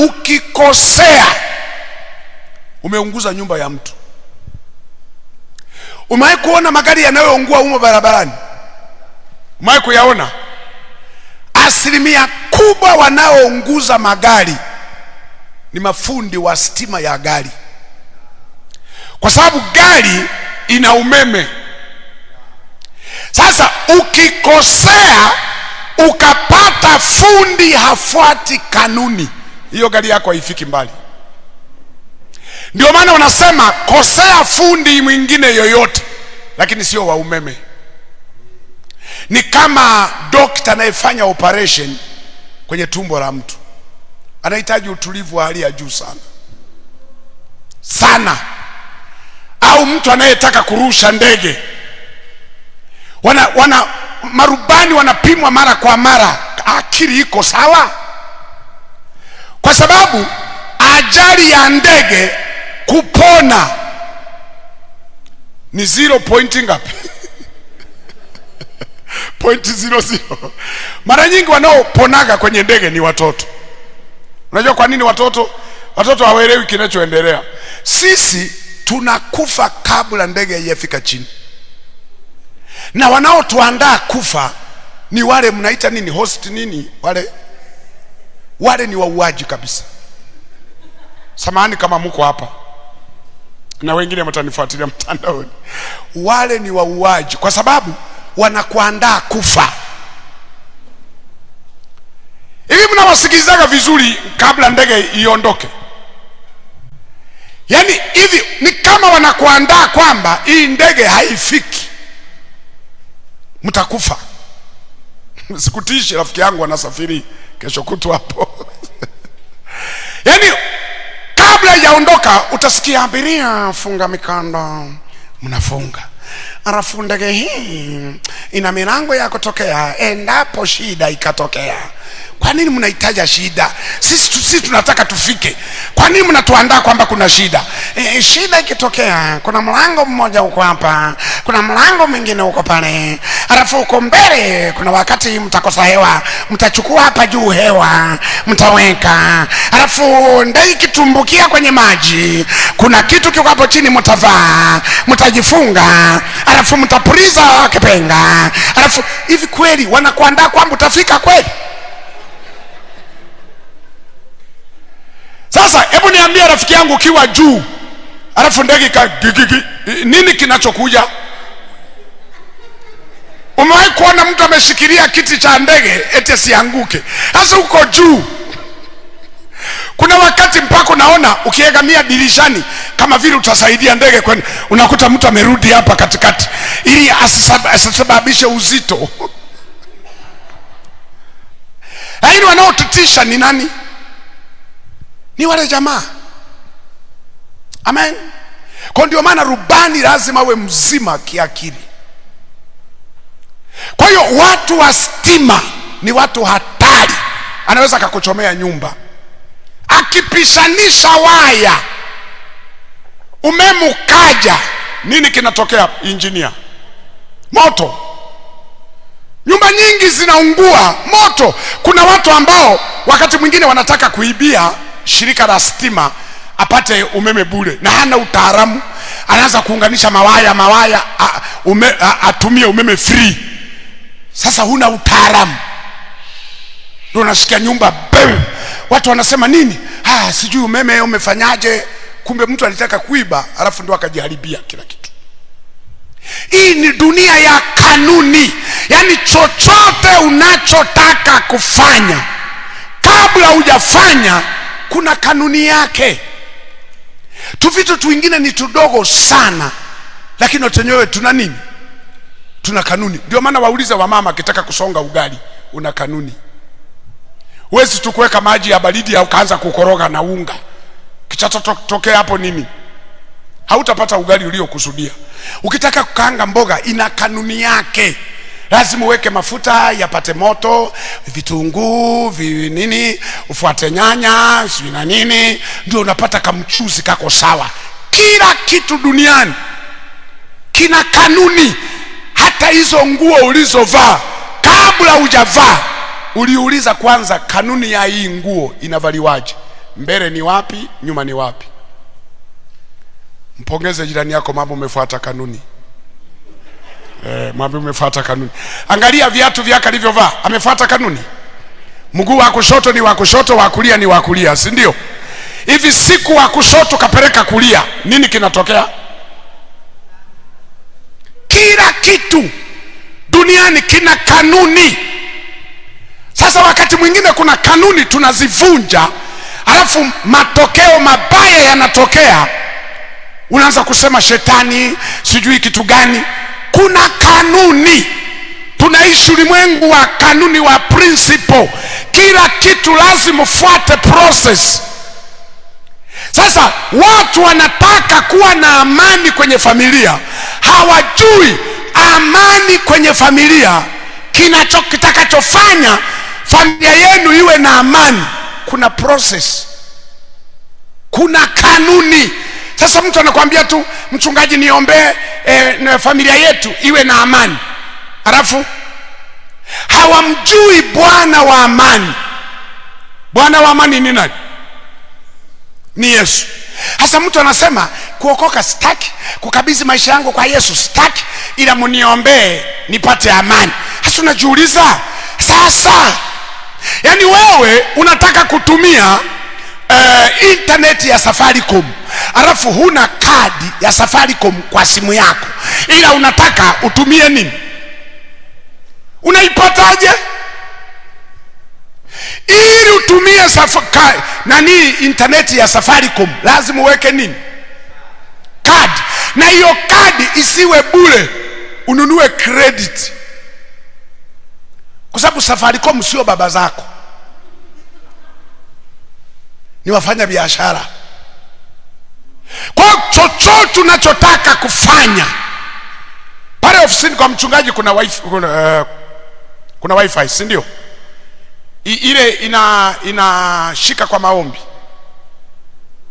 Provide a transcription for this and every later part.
ukikosea umeunguza nyumba ya mtu. Umewahi kuona magari yanayoungua humo barabarani? Umewahi kuyaona? Asilimia kubwa wanaounguza magari ni mafundi wa stima ya gari, kwa sababu gari ina umeme. Sasa ukikosea ukapata fundi hafuati kanuni, hiyo gari yako haifiki mbali. Ndio maana wanasema kosea fundi mwingine yoyote, lakini sio wa umeme. Ni kama dokta anayefanya operation kwenye tumbo la mtu, anahitaji utulivu wa hali ya juu sana sana. Au mtu anayetaka kurusha ndege, marubani wanapimwa mara kwa mara, akili iko sawa? Kwa sababu ajali ya ndege kupona ni 0 ngapi? 0.00. Mara nyingi wanaoponaga kwenye ndege ni watoto. Unajua kwa nini watoto? Watoto hawaelewi kinachoendelea. Sisi tunakufa kabla ndege haijafika chini, na wanaotuandaa kufa ni wale mnaita nini, host nini, wale ni wauaji kabisa. Samahani kama mko hapa na wengine mtanifuatilia mtandaoni. Wale ni wauaji kwa sababu wanakuandaa kufa. Hivi mnawasikilizaga vizuri kabla ndege iondoke? Yaani hivi ni kama wanakuandaa kwamba hii ndege haifiki, mtakufa. Sikutishi, rafiki yangu anasafiri kesho kutu hapo. Yaani kabla yaondoka utasikia abiria funga mikanda, mnafunga. Alafu ndege hii ina milango ya kutokea endapo shida ikatokea. Kwa nini mnahitaji shida? Sisi tunataka tufike. Kwa nini mnatuandaa kwamba kuna shida? Shida ikitokea, kuna mlango mmoja uko hapa, kuna mlango mwingine uko pale, alafu uko mbele kuna wakati mtakosa hewa, mtachukua hapa juu hewa mtaweka, alafu ndege ikitumbukia kwenye maji kuna kitu kiko hapo chini mtavaa, mtajifunga, alafu mtapuliza kipenga. Alafu hivi kweli wanakuandaa kwamba utafika kweli? Sasa hebu niambie rafiki yangu, ukiwa juu alafu ndege nini kinachokuja? Umewahi kuona mtu ameshikilia kiti cha ndege eti sianguke? Sasa uko juu, kuna wakati mpaka unaona ukiegamia dirishani kama vile utasaidia ndege kwenda, unakuta mtu amerudi hapa katikati ili asisababishe uzito. Lakini wanaotutisha ni nani? Ni wale jamaa. Amen. Kwa ndio maana rubani lazima awe mzima kiakili. Kwa hiyo watu wa stima ni watu hatari. Anaweza akakuchomea nyumba, akipishanisha waya, umeme ukaja, nini kinatokea? Engineer, moto. Nyumba nyingi zinaungua moto. Kuna watu ambao wakati mwingine wanataka kuibia shirika la stima apate umeme bure, na hana utaalamu, anaanza kuunganisha mawaya atumie umeme free. Sasa huna utaalamu, ndio unasikia nyumba bam, watu wanasema nini, sijui umeme umefanyaje. Kumbe mtu alitaka kuiba, alafu ndio akajiharibia kila kitu. Hii ni dunia ya kanuni. Yaani chochote unachotaka kufanya, kabla hujafanya kuna kanuni yake. Vitu twingine ni tudogo sana, lakini wote tuna nini? Tuna kanuni. Ndio maana wauliza wamama akitaka kusonga ugali, una kanuni. Huwezi tu kuweka maji ya baridi au kaanza kukoroga na unga. Kitatokea hapo nini? Hautapata ugali uliokusudia. Ukitaka kukaanga mboga, ina kanuni yake. Lazima uweke mafuta yapate moto, vitunguu, nini, ufuate nyanya, sio na nini, ndio unapata kamchuzi kako sawa. Kila kitu duniani kina kanuni. Hata hizo nguo ulizovaa, kabla hujavaa uliuliza kwanza kanuni ya hii nguo inavaliwaje? mbele ni wapi, nyuma ni wapi. Mpongeze jirani yako, mambo umefuata kanuni. Mambo umefuata kanuni. Angalia viatu vyake alivyovaa, amefuata kanuni. Mguu wa kushoto ni wa kushoto, wa kulia ni wa kulia, si ndio? Hivi siku wa kushoto kapeleka kulia, nini kinatokea? Kila kitu duniani kina kanuni. Sasa wakati mwingine kuna kanuni tunazivunja, alafu matokeo mabaya yanatokea. Unaanza kusema shetani, sijui kitu gani. Kuna kanuni. Tunaishi ulimwengu wa kanuni, wa principle. Kila kitu lazima ufuate process. Sasa watu wanataka kuwa na amani kwenye familia, hawajui amani kwenye familia kitakachofanya familia yenu iwe na amani. Kuna process, kuna kanuni. Sasa mtu anakuambia tu, mchungaji niombee familia yetu iwe na amani, alafu hawamjui Bwana wa amani. Bwana wa amani ni nani? Ni Yesu. Sasa mtu anasema kuokoka sitaki, kukabidhi maisha yangu kwa Yesu sitaki, ila muniombee nipate amani. Sasa unajiuliza, sasa yani wewe unataka kutumia internet ya Safaricom, alafu huna kadi ya Safaricom kwa simu yako, ila unataka utumie nini? Unaipataje? Ili utumie internet ya Safaricom lazima uweke nini? Kadi. Na hiyo kadi isiwe bure, ununue credit, kwa sababu Safaricom sio baba zako, ni wafanya biashara. Kwa chochote unachotaka kufanya pale ofisini kwa mchungaji, kuna wifi, si ndio? Ile inashika kwa maombi,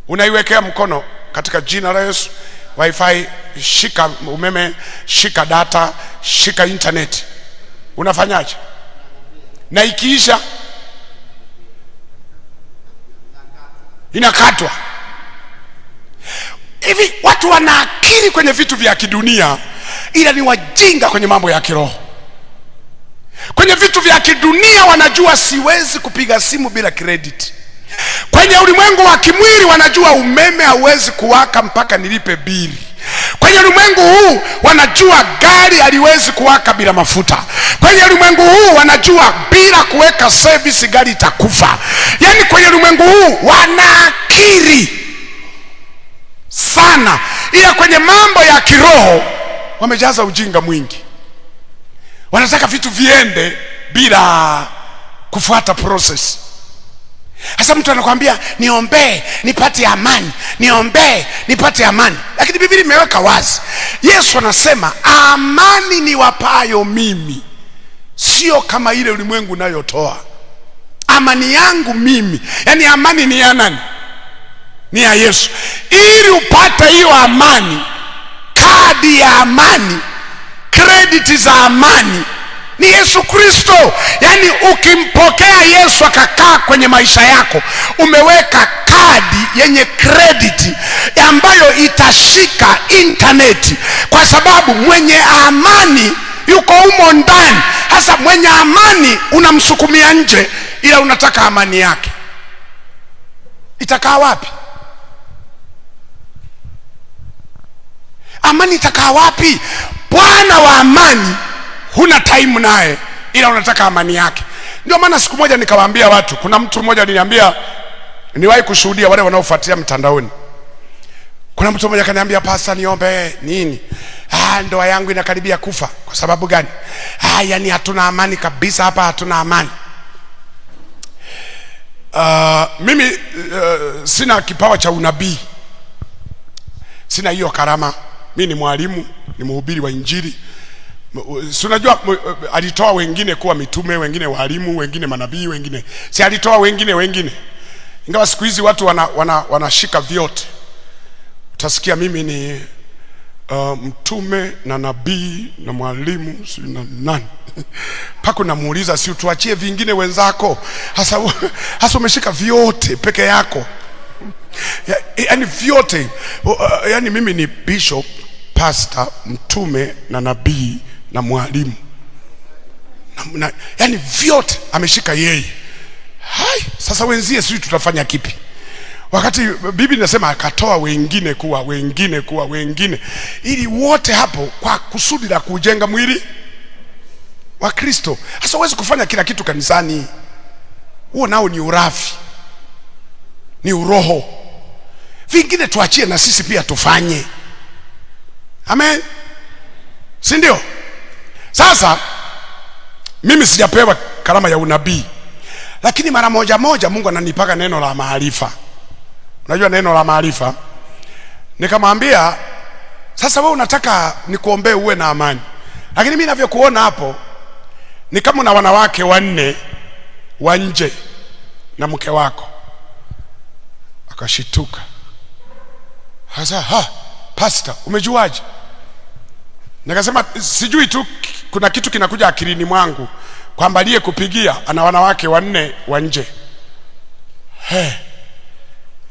unaiwekea mkono katika jina la Yesu. Wifi, shika umeme, shika data, shika internet. Unafanyaje? Na ikiisha inakatwa. Hivi watu wana akili kwenye vitu vya kidunia, ila ni wajinga kwenye mambo ya kiroho. Kwenye vitu vya kidunia wanajua siwezi kupiga simu bila credit. Kwenye ulimwengu wa kimwili wanajua umeme hauwezi kuwaka mpaka nilipe bili. Kwenye ulimwengu huu wanajua gari haliwezi kuwaka bila mafuta. Kwenye ulimwengu huu wanajua bila kuweka service gari itakufa. Yani kwenye ulimwengu huu wana akili sana, ila kwenye mambo ya kiroho wamejaza ujinga mwingi. Wanataka vitu viende bila kufuata process. Sasa mtu anakuambia niombee nipate amani, niombee nipate amani, lakini Biblia imeweka wazi. Yesu anasema amani ni wapayo mimi, sio kama ile ulimwengu unayotoa. Amani yangu mimi, yani amani ni ya nani? Ni ya Yesu. Ili upate hiyo amani, kadi ya amani, credit za amani ni Yesu Kristo. Yani ukimpokea Yesu akakaa kwenye maisha yako, umeweka kadi yenye credit ambayo itashika internet, kwa sababu mwenye amani yuko humo ndani. Hasa mwenye amani unamsukumia nje, ila unataka amani yake. Itakaa wapi? Amani itakaa wapi? Bwana wa amani huna time naye, ila unataka amani yake. Ndio maana siku moja nikawaambia watu, kuna mtu mmoja aliniambia, niwahi kushuhudia wale wanaofuatilia mtandaoni. Kuna mtu mmoja kaniambia, pasta niombe nini? Ndoa yangu inakaribia kufa. Kwa sababu gani? Yani hatuna amani kabisa hapa, hatuna amani. Mimi sina kipawa cha unabii, sina hiyo karama. Mimi ni mwalimu, ni mhubiri wa Injili. Si unajua alitoa wengine kuwa mitume, wengine walimu, wengine manabii, wengine si alitoa wengine. Ingawa siku hizi watu wanashika vyote. Utasikia mimi ni mtume na nabii na mwalimu, si na nani. Pako namuuliza, si utuachie vingine wenzako? Hasa umeshika vyote peke yako. Yani vyote, yani mimi ni bishop, pastor, mtume na nabii na mwalimu yani vyote ameshika yeye. Hai, sasa wenzie sisi tutafanya kipi? Wakati Biblia inasema akatoa wengine kuwa wengine, ili wote hapo kwa kusudi la kujenga mwili wa Kristo. Sasa huwezi kufanya kila kitu kanisani, huo nao ni urafi, ni uroho. Vingine tuachie na sisi pia tufanye. Amen, si ndio? Sasa mimi sijapewa karama ya unabii, lakini mara moja Mungu ananipaka neno la maarifa. Unajua neno la maarifa? Nikamwambia, sasa wewe unataka nikuombee uwe na amani, lakini mimi ninavyokuona hapo ni kama una wanawake 4 wa nje na mke wako. Akashituka. Sasa pastor, umejuaje? Nikasema sijui tu, kuna kitu kinakuja akilini mwangu kwamba aliye kupigia ana wanawake 4 wa nje.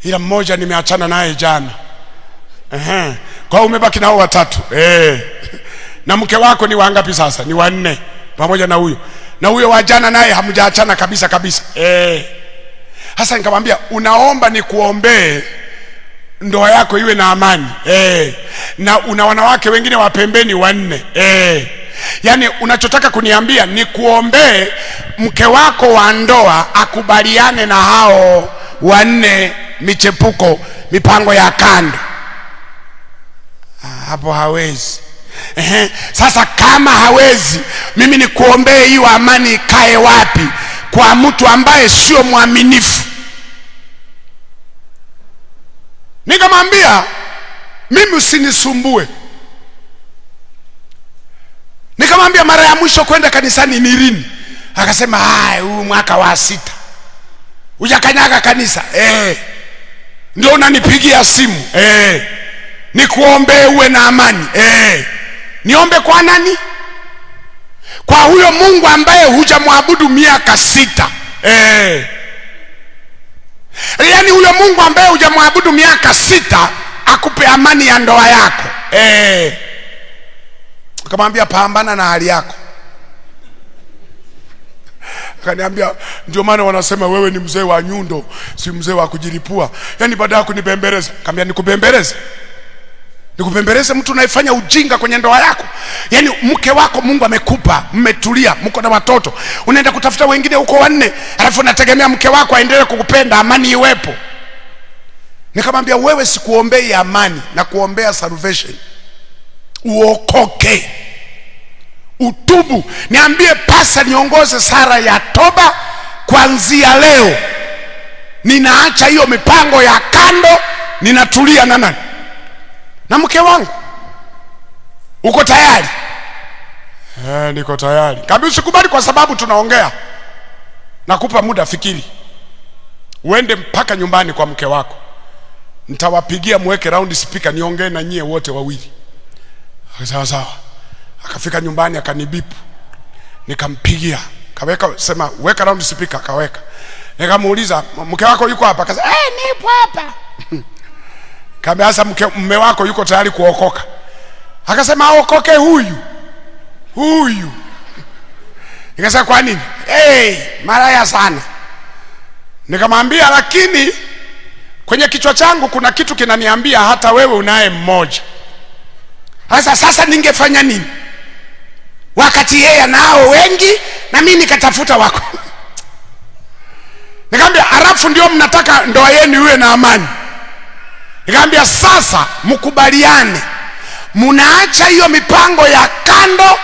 Ila mmoja nimeachana naye jana. Kwa umebaki nao 3. Na mke wako ni wangapi sasa? Ni 4 pamoja na huyo. Na huyo wa jana naye hamjaachana kabisa. Sasa nikamwambia, unaomba nikuombee ndoa yako iwe na amani. Na una wanawake wengine wa pembeni 4. Yani unachotaka kuniambia ni kuombee mke wako wa ndoa akubaliane na hao 4 michepuko, mipango ya kando. Hapo hawezi. Sasa kama hawezi, mimi ni kuombee hiyo amani ikae wapi? Kwa mtu ambaye sio mwaminifu. Nikamwambia, mimi usinisumbue. Nikamwambia, mara ya mwisho kwenda kanisani ni lini? Akasema, huu mwaka wa 6. Hujakanyaga kanisa. Ndio unanipigia simu. Nikuombee uwe na amani. Niombe kwa nani? Kwa huyo Mungu ambaye hujamwabudu miaka 6. Yani huyo Mungu ambaye hujamwabudu miaka 6 akupe amani ya ndoa yako. Akamwambia, pambana na hali yako. Akaniambia, ndio maana wanasema wewe ni mzee wa nyundo, si mzee wa kujilipua. Yani baada ya kunibembeleza, akamwambia, nikubembeleze? Nikubembeleze mtu unayefanya ujinga kwenye ndoa yako? Yani mke wako Mungu amekupa, mmetulia, mko na watoto, unaenda kutafuta wengine huko 4, alafu unategemea mke wako aendelee kukupenda, amani iwepo. Nikamwambia, wewe sikuombei amani, na kuombea salvation. Uokoke, utubu. Niambie pasa, niongoze sara ya toba kuanzia leo. Ninaacha hiyo mipango ya kando, ninatulia na nani? Na mke wangu. Uko tayari? Niko tayari. Kabisa, usikubali kwa sababu tunaongea. Nakupa muda, fikiri. Uende mpaka nyumbani kwa mke wako. Nitawapigia mweke round speaker niongee na nyie wote wawili. Sawa. Akafika nyumbani akanibipu. Nikampigia. Kaweka, sema weka round speaker, kaweka. Nikamuuliza, mke wako yuko hapa? Akasema, nipo hapa. Kaambia, sasa mume wako yuko tayari kuokoka? Akasema, aokoke huyu. Nikasema, kwa nini? Maraya sana. Nikamwambia, lakini kwenye kichwa changu kuna kitu kinaniambia hata wewe unaye mmoja. Sasa ningefanya nini wakati yeye anao wengi na mimi nikatafuta wako? Nikamwambia, alafu ndio mnataka ndoa yenu iwe na amani. Nikamwambia, sasa mkubaliane, mnaacha hiyo mipango ya kando,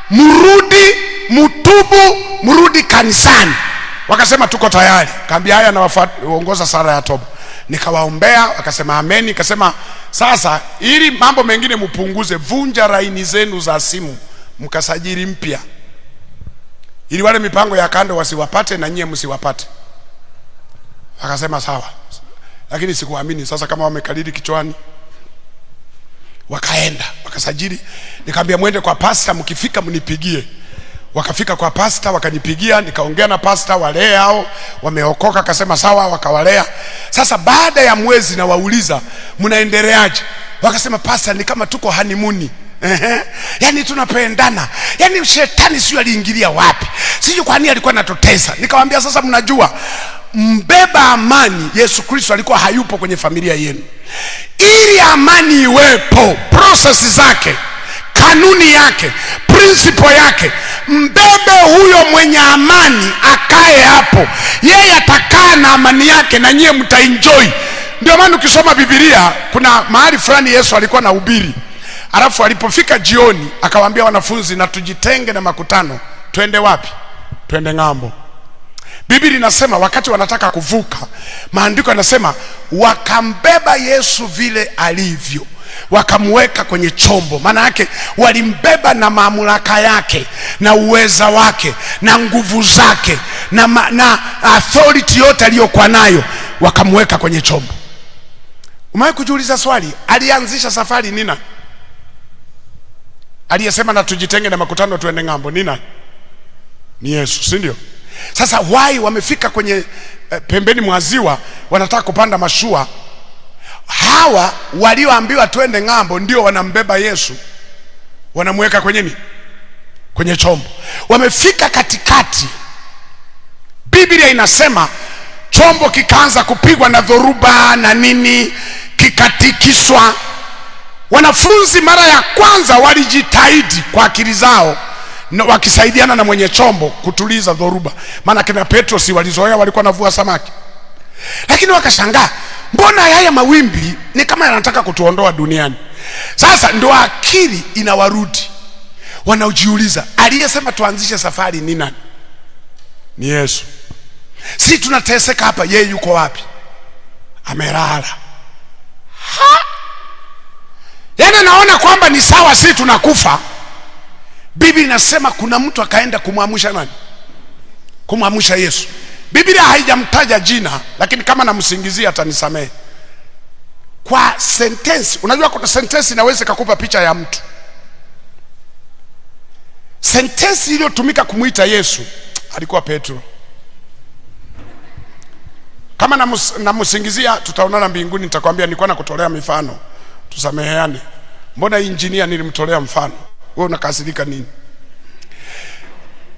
mrudi, mtubu, mrudi kanisani. Wakasema tuko tayari. Nikamwambia, haya, na waongoza sala ya toba. Nikawaombea, wakasema amen. Nikasema, sasa ili mambo mengine mpunguze, vunja laini zenu za simu, mkasajili mpya, ili wale mipango ya kando wasiwapate na nyie msiwapate. Akasema sawa. Lakini sikuamini. Sasa kama wamekalili kichwani, wakaenda wakasajili. Nikamwambia, mwende kwa pastor, mkifika mnipigie. Wakafika kwa pasta, wakanipigia, nikaongea na pasta, wale hao wameokoka, akasema sawa, wakawalea. Sasa baada ya mwezi na wauliza mnaendeleaje, wakasema pasta, ni kama tuko honeymoon. Yani tunapendana, yani shetani sio aliingilia wapi, sio kwa nini alikuwa anatotesa. Nikamwambia sasa, mnajua mbeba amani Yesu Kristo alikuwa hayupo kwenye familia yenu. Ili amani iwepo, process zake, kanuni yake, principle yake, mbebe huyo mwenye amani akae hapo, yeye atakaa na amani yake na nyie mtaenjoy. Ndio maana ukisoma Biblia kuna mahali fulani Yesu alikuwa anahubiri, alafu alipofika jioni akawaambia wanafunzi, na tujitenge na makutano, twende wapi? Twende ng'ambo. Biblia inasema wakati wanataka kuvuka, maandiko yanasema wakambeba Yesu vile alivyo, wakamweka kwenye chombo. Maana yake walimbeba na mamlaka yake na uweza wake na nguvu zake na authority yote aliyokuwa nayo, wakamweka kwenye chombo. Umewahi kujiuliza swali, alianzisha safari nina? Aliyesema na tujitenge na makutano tuende ng'ambo nina? Ni Yesu, si ndio? Sasa why wamefika kwenye pembeni mwa ziwa, wanataka kupanda mashua. Hawa walioambiwa twende ng'ambo ndio wanambeba Yesu, wanamweka kwenye nini? Kwenye chombo. Wamefika katikati, Biblia inasema chombo kikaanza kupigwa na dhoruba na nini, kikatikiswa. Wanafunzi mara ya kwanza walijitahidi kwa akili zao na wakisaidiana na mwenye chombo kutuliza dhoruba, maana kina Petro si walizoea, walikuwa navua samaki. Lakini wakashangaa, mbona haya mawimbi ni kama yanataka kutuondoa duniani? Sasa ndio akili inawarudi, wanajiuliza, aliyesema tuanzishe safari ni nani? Ni Yesu. Si tunateseka hapa, yeye yuko wapi? Amelala. Yaani naona kwamba ni sawa, si tunakufa. Biblia inasema kuna mtu akaenda kumwamsha nani? Kumwamsha Yesu. Biblia haijamtaja jina, lakini kama namsingizia atanisamehe. Kwa sentence, unajua kuna sentence inaweza kukupa picha ya mtu. Sentence iliyotumika kumuita Yesu alikuwa Petro. Kama namsingizia tutaonana mbinguni, nitakwambia nilikuwa nakutolea mifano, tusameheane. Mbona injinia nilimtolea mfano? Wewe unakasirika nini?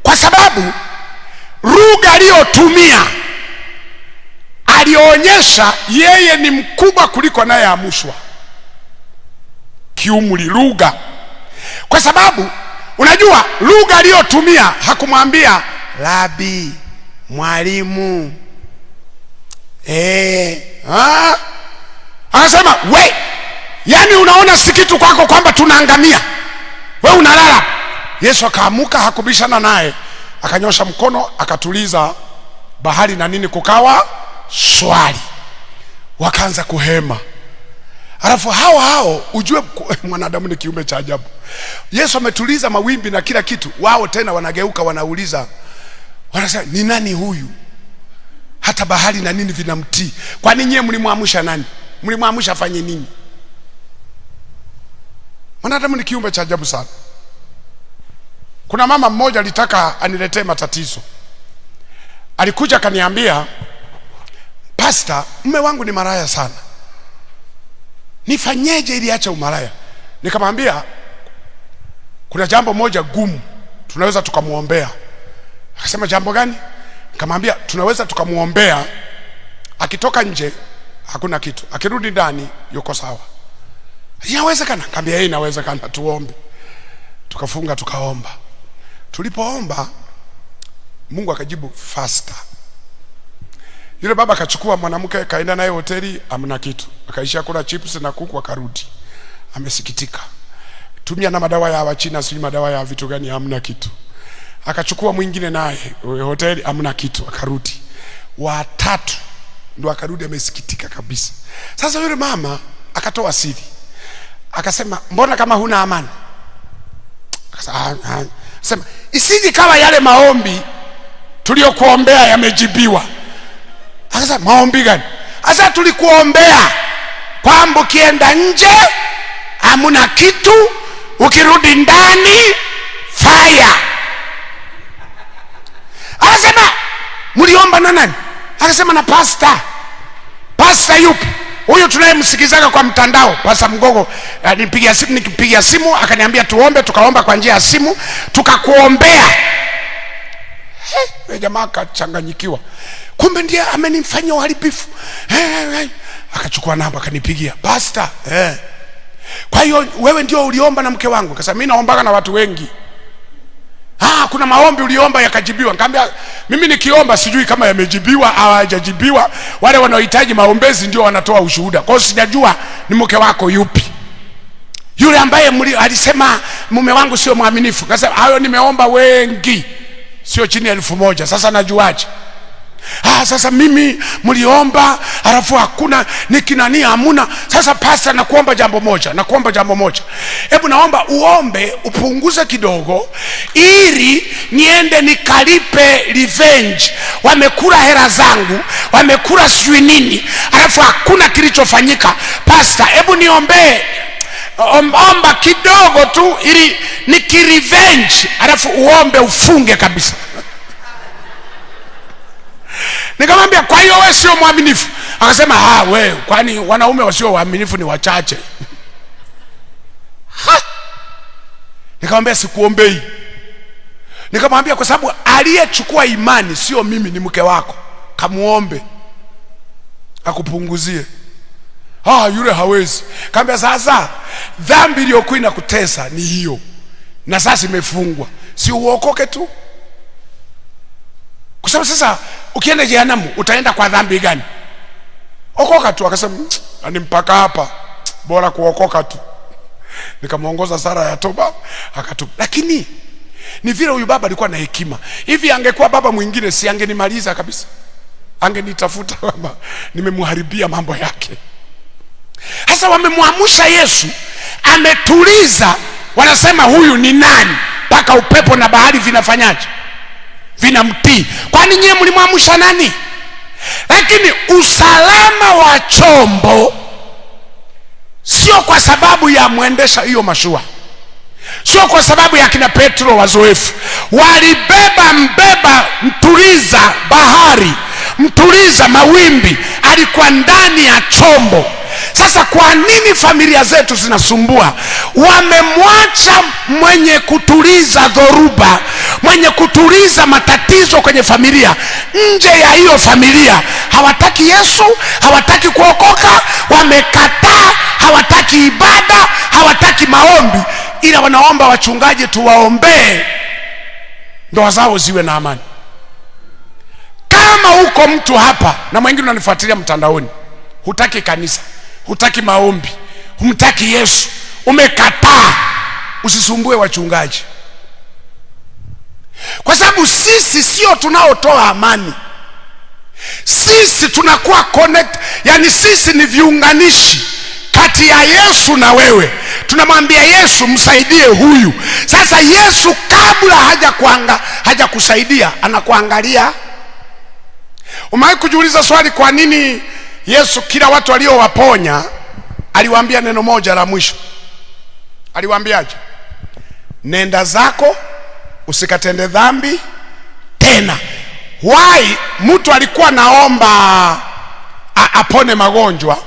Kwa sababu lugha aliyotumia alionyesha yeye ni mkubwa kuliko naye amushwa kiumri, lugha. Kwa sababu unajua lugha aliyotumia hakumwambia Rabi, mwalimu. Anasema we, yani unaona si kitu kwako kwamba tunaangamia, wewe unalala. Yesu akaamuka, hakubishana naye, akanyosha mkono, akatuliza bahari na nini, kukawa shwari. Wakaanza kuhema. Alafu hao ujue mwanadamu ni kiumbe cha ajabu. Yesu ametuliza mawimbi na kila kitu, wao tena wanageuka, wanauliza, wanasema ni nani huyu hata bahari na nini vinamtii? Kwa nini nyie mlimwamsha nani? Mlimwamsha afanye nini? Mwanadamu ni kiumbe cha ajabu sana. Kuna mama mmoja alitaka aniletee matatizo. Alikuja akaniambia, Pastor, mume wangu ni maraya sana, nifanyeje ili aache umaraya? Nikamwambia kuna jambo moja gumu, tunaweza tukamuombea. Akasema jambo gani? Nikamwambia tunaweza tukamuombea, akitoka nje hakuna kitu, akirudi ndani yuko sawa. Inawezekana? Nikamwambia yeye inawezekana, tuombe. Tukafunga tukaomba. Tulipoomba Mungu akajibu faster. Yule baba akachukua mwanamke kaenda naye hoteli, amna kitu, akaishia kula chips na kuku, akarudi amesikitika. Tumia na madawa ya Wachina, si madawa ya vitu gani, amna kitu. Akachukua mwingine naye hoteli, amna kitu, akarudi. Watatu ndo akarudi amesikitika kabisa. Sasa yule mama akatoa siri, akasema mbona kama huna amani? Akasema isiji kama yale maombi tuliokuombea yamejibiwa. Akasema maombi gani? Asa tulikuombea kwamba ukienda nje hamuna kitu, ukirudi ndani fire. Akasema mliomba na nani? Akasema na pastor. Pastor yupi? Huyo tunayemsikizaga kwa mtandao, Pastor Mgogo. Nikipigia simu akaniambia tuombe, tukaomba kwa njia ya simu, tukakuombea. Jamaa akachanganyikiwa, kumbe ndiye amenifanyia uharibifu. Akachukua namba akanipigia, pastor, kwa hiyo wewe ndio uliomba na mke wangu? Akasema mimi naombaga na watu wengi. Kuna maombi uliomba yakajibiwa. Nikamwambia mimi nikiomba sijui kama yamejibiwa au hajajibiwa. Wale wanaohitaji maombezi ndio wanatoa ushuhuda. Kwa hiyo sijajua ni mke wako yupi, yule ambaye alisema mume wangu sio mwaminifu. Akasema hayo nimeomba wengi, sio chini ya 1000. Sasa najuaje? Sasa mimi mliomba alafu hakuna nikinania hamuna. Sasa pastor, nakuomba jambo moja. Hebu naomba uombe upunguze kidogo ili niende nikalipe revenge. Wamekula hela zangu, wamekula sijui nini, alafu hakuna kilichofanyika. Pastor, hebu niombe omba kidogo tu ili nikirevenge, alafu uombe ufunge kabisa. Nikamwambia kwa hiyo wewe sio mwaminifu? Akasema wewe, kwani wanaume wasio waaminifu ni wachache? Nikamwambia sikuombei. Nikamwambia kwa sababu aliyechukua imani sio mimi, ni mke wako, kamuombe akupunguzie. Yule hawezi. Nikamwambia sasa dhambi iliyokuwa inakutesa ni hiyo, na sasa imefungwa, si uokoke tu? Kwa sababu sasa ukienda jehanamu utaenda kwa dhambi gani? Okoka tu. Akasema ni mpaka hapa, bora kuokoka tu. Nikamuongoza sara ya toba akatubu. Lakini ni vile huyu baba alikuwa na hekima. Hivi angekuwa baba mwingine si angenimaliza kabisa, angenitafuta kama nimemharibia mambo yake. Sasa wamemwamusha Yesu, ametuliza. Wanasema huyu ni nani mpaka upepo na bahari vinafanyaje? Vinamtii. Kwani nyie mlimwamusha nani? Lakini usalama wa chombo sio kwa sababu ya mwendesha hiyo mashua, sio kwa sababu ya kina Petro wazoefu. Walibeba mtuliza bahari, mtuliza mawimbi, alikuwa ndani ya chombo. Sasa kwa nini familia zetu zinasumbua? Wamemwacha mwenye kutuliza dhoruba, mwenye kutuliza matatizo kwenye familia, nje ya hiyo familia. Hawataki Yesu, hawataki kuokoka, wamekataa, hawataki ibada, hawataki maombi, ila wanaomba wachungaji tuwaombee ndoa zao ziwe na amani. Kama uko mtu hapa na mwingine unanifuatilia mtandaoni, hutaki kanisa, hutaki maombi, humtaki Yesu, umekataa, usisumbue wachungaji. Kwa sababu sisi sio tunaotoa amani, sisi tunakuwa connect. Yani sisi ni viunganishi kati ya Yesu na wewe. Tunamwambia Yesu msaidie huyu. Sasa Yesu kabla haja kusaidia anakuangalia. Umewahi kujiuliza swali, kwa nini Yesu kila watu aliowaponya aliwaambia neno moja la mwisho? Aliwaambiaje? Nenda zako usikatende dhambi tena. Why? Mtu alikuwa naomba apone magonjwa,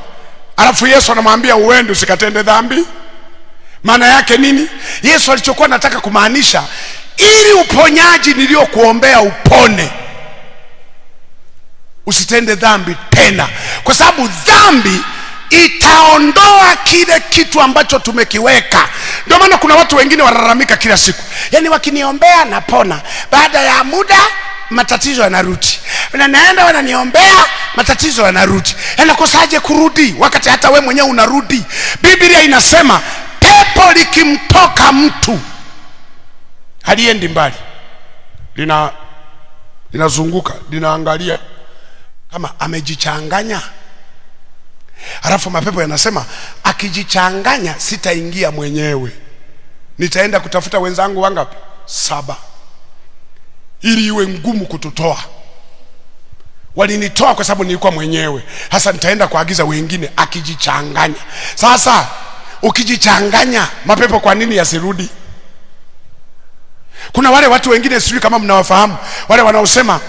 alafu Yesu anamwambia uende usikatende dhambi. Maana yake nini? Yesu alichokuwa nataka kumaanisha, ili uponyaji niliokuombea upone, usitende dhambi tena, kwa sababu dhambi itaondoa kile kitu ambacho tumekiweka. Ndio maana kuna watu wengine wanalalamika kila siku, yani wakiniombea napona, baada ya muda matatizo yanarudi. Naenda wananiombea, matatizo yanarudi. Yanakosaje kurudi wakati hata we mwenyewe unarudi? Biblia inasema pepo likimtoka mtu haliendi mbali, linazunguka, linaangalia kama amejichanganya. Alafu mapepo yanasema akijichanganya sitaingia mwenyewe, nitaenda kutafuta wenzangu wangapi? 7, ili iwe ngumu kututoa. Walinitoa kwa sababu nilikuwa mwenyewe, hasa nitaenda kuagiza wengine akijichanganya. Sasa ukijichanganya, mapepo kwa nini yasirudi? Kuna wale watu wengine, sijui kama mnawafahamu, wale wanaosema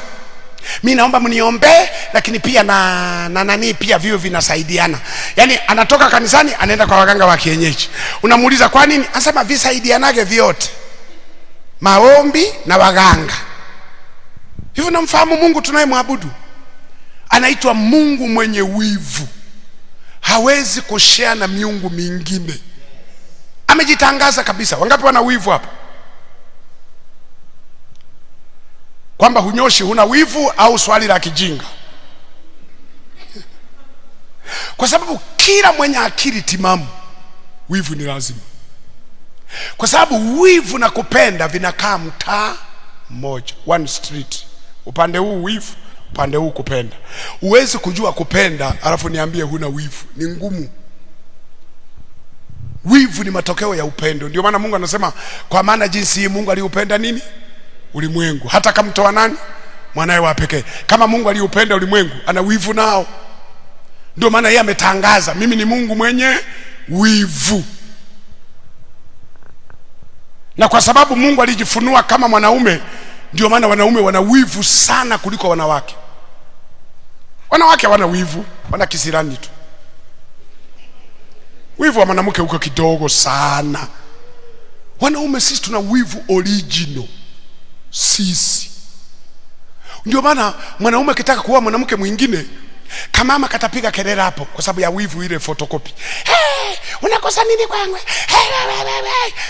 mimi naomba mniombe, lakini pia na nani pia vio vinasaidiana. Yaani anatoka kanisani anaenda kwa waganga wa kienyeji. Unamuuliza kwa nini? Anasema visaidianage vyote, maombi na waganga. Hivyo namfahamu Mungu tunayemwabudu anaitwa Mungu mwenye wivu. Hawezi kushare na miungu mingine. Amejitangaza kabisa. Wangapi wana wivu hapa? Kwamba hunyoshi, huna wivu, au swali la kijinga? Kwa sababu kila mwenye akili timamu wivu ni lazima. Kwa sababu wivu na kupenda vinakaa mtaa mmoja, one street. Upande huu wivu, upande huu kupenda. Uwezi kujua kupenda alafu niambie huna wivu, ni ngumu. Wivu ni matokeo ya upendo. Ndio maana Mungu anasema kwa maana jinsi hii Mungu aliupenda nini? Ulimwengu, hata kamtoa nani? Mwanae wa pekee. Kama Mungu aliupenda ulimwengu, ana wivu nao. Ndio maana yeye ametangaza mimi ni Mungu mwenye wivu. Na kwa sababu Mungu alijifunua kama mwanaume, ndio maana wanaume wana wivu sana kuliko wanawake. Wanawake wana wivu, wana kisirani tu. Wivu wa mwanamke uko kidogo sana. Wanaume sisi tuna wivu original. Sisi ndio maana mwanaume akitaka kuoa mwanamke mwingine, kama mama katapiga kelele hapo kwa sababu ya wivu, ile photocopy. Hey, unakosa nini kwangu?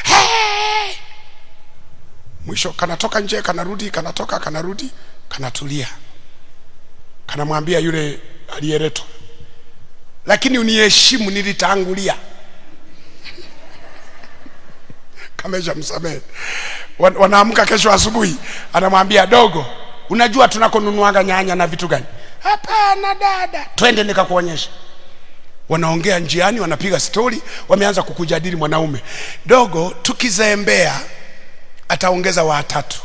Hey. Mwisho kanatoka nje, kanarudi, kanatoka, kanarudi, kanatulia. Kanamwambia yule aliyeletwa, lakini uniheshimu, nilitangulia. Kamesha msamehe. Wanaamka kesho asubuhi, anamwambia dogo, unajua tunakonunuaga nyanya na vitu gani? Hapana dada, twende nikakuonyesha. Wanaongea njiani, wanapiga story, wameanza kukujadili mwanaume. Dogo, tukizembea ataongeza watatu,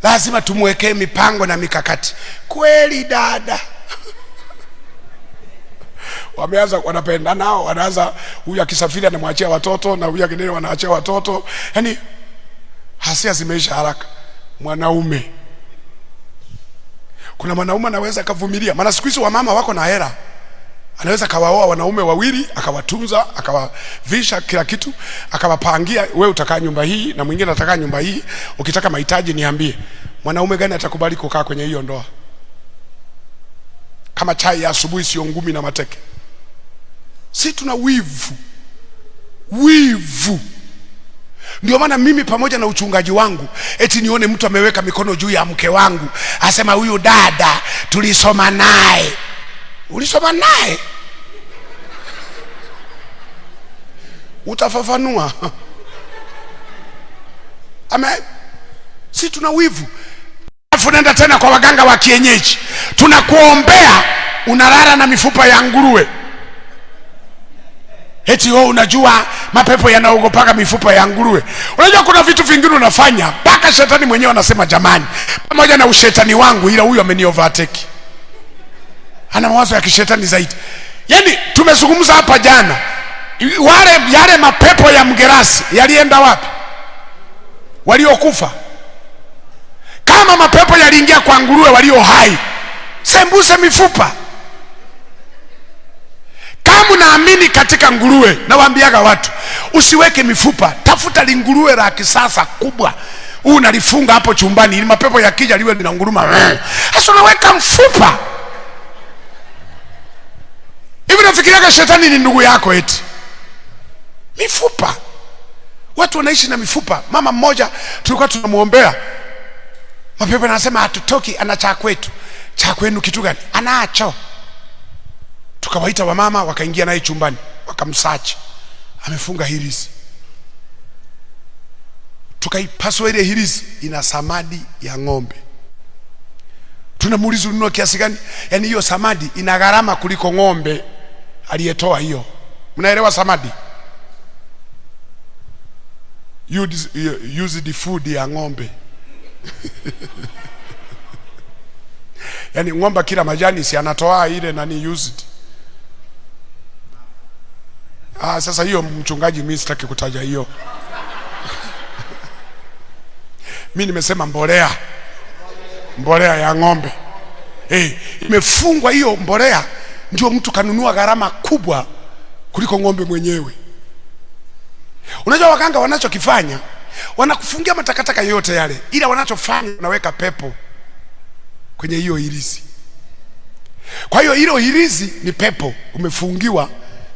lazima tumwekee mipango na mikakati. Kweli dada. Wameanza, wanapenda nao, wanaanza, huyu akisafiri anamwachia watoto na huyu akideni wanaachia watoto. Yaani hasia zimeisha haraka. Mwanaume, kuna mwanaume anaweza kuvumilia, maana siku hizi wamama wako na hela. Anaweza kawaoa wanaume wawili, akawatunza, akawavisha kila kitu, akawapangia, wewe utakaa nyumba hii na mwingine atakaa nyumba hii, ukitaka mahitaji niambie. Mwanaume gani atakubali kukaa kwenye hiyo ndoa? Kama chai ya asubuhi sio ngumi na mateke. Si tuna wivu. Wivu. Ndio maana mimi pamoja na uchungaji wangu, eti nione mtu ameweka mikono juu ya mke wangu, asema huyu dada tulisoma naye. Ulisoma naye? Utafafanua. Amen. Si tuna wivu. Alafu nenda tena kwa waganga wa kienyeji, tunakuombea unalala na mifupa ya nguruwe. Eti wewe unajua mapepo yanaogopaka mifupa ya nguruwe. Unajua kuna vitu vingine unafanya mpaka shetani mwenyewe anasema jamani, pamoja na ushetani wangu ila huyu ameniovertake. Ana mawazo ya kishetani zaidi. Yaani tumezungumza hapa jana, yale mapepo ya mgerasi yalienda wapi? Waliokufa. Kama mapepo yaliingia kwa nguruwe walio hai, sembuse mifupa. Kama unaamini katika nguruwe, nawaambiaga watu usiweke mifupa, tafuta linguruwe la kisasa kubwa, unalifunga hapo chumbani ili mapepo yakija liwe linanguruma. Sasa unaweka mfupa. Hivi nafikiriaga shetani ni ndugu yako eti? Mifupa. Watu wanaishi na mifupa. Mama mmoja tulikuwa tunamuombea, mapepo anasema hatutoki, ana cha kwetu. Cha kwenu kitu gani? Anacho. Tukawaita wamama, wakaingia naye chumbani, wakamsachi. Amefunga hirizi. Tukaipasua ile hirizi, ina samadi ya ng'ombe. Tunamuuliza ununua kiasi gani? Yaani hiyo samadi ina gharama kuliko ng'ombe aliyetoa hiyo. Mnaelewa samadi? Use the food ya ng'ombe. Yaani ng'ombe kila majani si anatoa ile nani used. Sasa hiyo mchungaji mimi sitaki kutaja hiyo. Mimi nimesema mbolea ya ng'ombe. Imefungwa hiyo mbolea, ndio mtu kanunua gharama kubwa kuliko ng'ombe mwenyewe. Unajua waganga wanachokifanya, wanakufungia matakataka yote yale, ila wanachofanya wanaweka pepo kwenye hiyo hirizi. Kwa hiyo hilo hirizi ni pepo umefungiwa,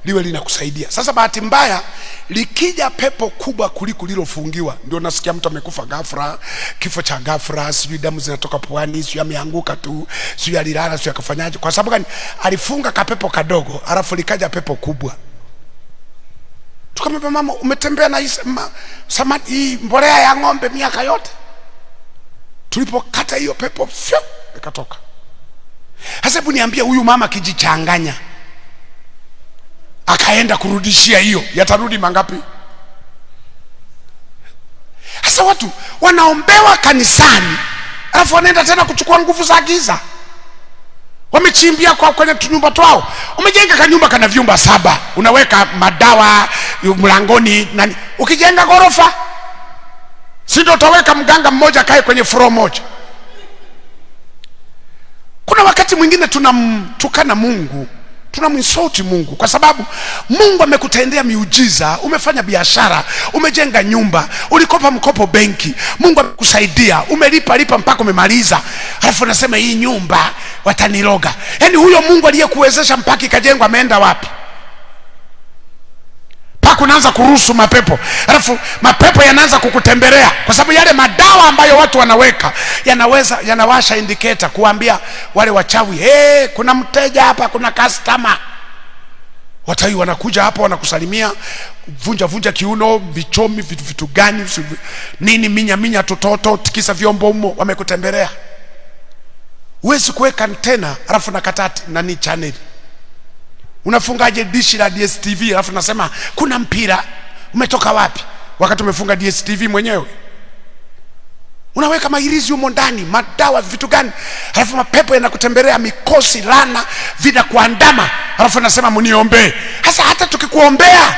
liwe linakusaidia. Sasa bahati mbaya, likija pepo kubwa kuliko lilofungiwa, ndio nasikia mtu amekufa ghafla, kifo cha ghafla, sijui damu zinatoka puani, sijui ameanguka tu, sijui alilala, sijui akafanyaje. Kwa sababu gani? Alifunga kapepo kadogo, alafu likaja pepo kubwa. Tukamwambia mama, umetembea na hii mbolea ya ng'ombe miaka yote? Tulipokata hiyo pepo fyo ikatoka. Sasa hebu niambie, huyu mama kijichanganya akaenda kurudishia hiyo, yatarudi mangapi? Sasa watu wanaombewa kanisani, alafu wanaenda tena kuchukua nguvu za giza. Wamechimbia kwa kwenye nyumba twao. Umejenga kanyumba kana vyumba 7, unaweka madawa mlangoni nani. Ukijenga ghorofa, si ndio utaweka mganga mmoja kae kwenye floor moja? Kuna wakati mwingine tunamtukana Mungu, tunamwinsoti Mungu kwa sababu Mungu amekutendea miujiza. Umefanya biashara, umejenga nyumba, ulikopa mkopo benki, Mungu amekusaidia, umelipa mpaka umemaliza, alafu unasema hii nyumba wataniroga. Yaani huyo Mungu aliyekuwezesha mpaka ikajengwa ameenda wapi? Paka unaanza kuruhusu mapepo, alafu mapepo yanaanza kukutembelea, kwa sababu yale madawa ambayo watu wanaweka yanawasha indicator kuambia wale wachawi, kuna mteja hapa, kuna customer. Wachawi wanakuja hapa, wanakusalimia, vunja kiuno, vichomi, vitu gani nini, minya tototo, tikisa vyombo humo, wamekutembelea. Huwezi kuweka antena alafu nakatati nani channel. Unafungaje dishi la DSTV alafu nasema kuna mpira? Umetoka wapi wakati umefunga DSTV mwenyewe? Unaweka mahirizi humo ndani, madawa, vitu gani, alafu mapepo yanakutembelea, mikosi, lana vinakuandama, alafu nasema mniombe. Sasa hata tukikuombea,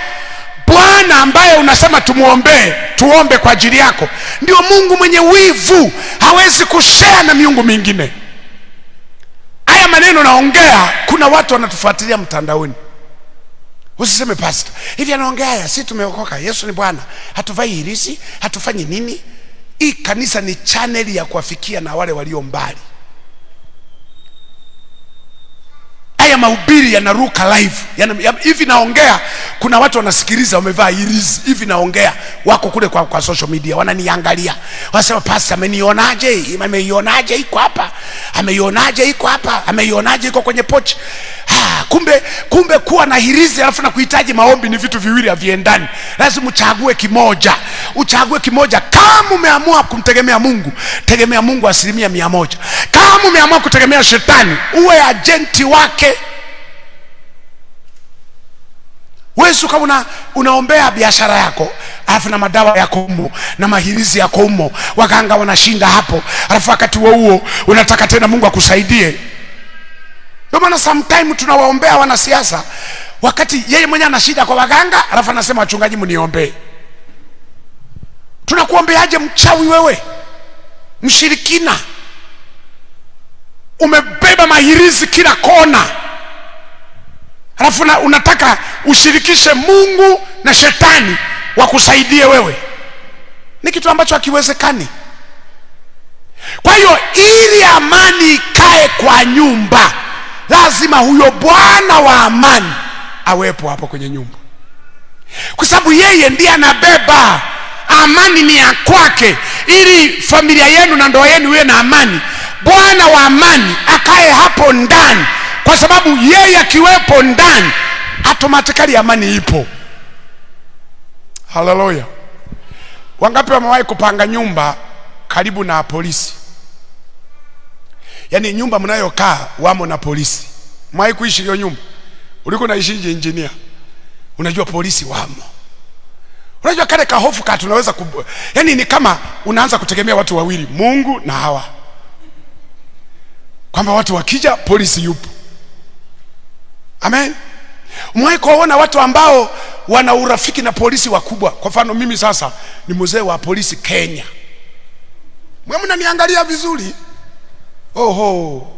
Bwana ambaye unasema tumuombe, tuombe kwa ajili yako, ndio Mungu mwenye wivu, hawezi kushare na miungu mingine. Haya maneno naongea, kuna watu wanatufuatilia mtandaoni. Usiseme pastor hivi anaongea haya, si tumeokoka, Yesu ni Bwana, hatuvai hirizi, hatufanyi nini. Hii kanisa ni channel ya kuwafikia na wale walio mbali. Haya mahubiri yanaruka live. Hivi naongea, kuna watu wanasikiliza wamevaa hirizi. Hivi naongea, wako kule kwa social media wananiangalia. Wanasema pastor amenionaje? Ameionaje iko hapa? Ameionaje iko hapa? Ameionaje iko kwenye pochi? Kumbe kuwa na hirizi alafu na kuhitaji maombi ni vitu viwili haviendani. Lazima uchague kimoja. Uchague kimoja. Kama umeamua kumtegemea Mungu, tegemea Mungu 100%. Kama umeamua kutegemea shetani, uwe agenti wake. Wewe kama unaombea biashara yako, alafu na madawa yako humo na mahirizi yako humo, waganga wanashinda hapo, alafu wakati huo unataka tena Mungu akusaidie. Ndio maana sometimes tunawaombea wanasiasa wakati yeye mwenyewe ana shida kwa waganga, alafu anasema wachungaji mniombe. Tunakuombeaje mchawi wewe? Mshirikina. Umebeba mahirizi kila kona, alafu unataka ushirikishe Mungu na shetani wakusaidie wewe. Ni kitu ambacho hakiwezekani. Kwa hiyo ili amani ikae kwa nyumba, lazima huyo Bwana wa amani awepo hapo kwenye nyumba, kwa sababu yeye ndiye anabeba amani, ni ya kwake. Ili familia yenu na ndoa yenu iwe na amani, Bwana wa amani akae hapo ndani, kwa sababu yeye akiwepo ndani automatically amani ipo. Haleluya. Wangapi wamewahi kupanga nyumba karibu na polisi? Yaani nyumba mnayokaa wamo na polisi. Mwahi kuishi hiyo nyumba? Uliko naishije engineer? Unajua polisi wamo. Unajua kale kahofu ka tunaweza yaani ni kama unaanza kutegemea watu wawili, Mungu na hawa. Kwamba watu wakija polisi yupo. Amen. Mwahi kuona watu ambao wana urafiki na polisi wakubwa? Kwa mfano mimi sasa ni mzee wa polisi Kenya. Mwe mnaniangalia vizuri. Oho,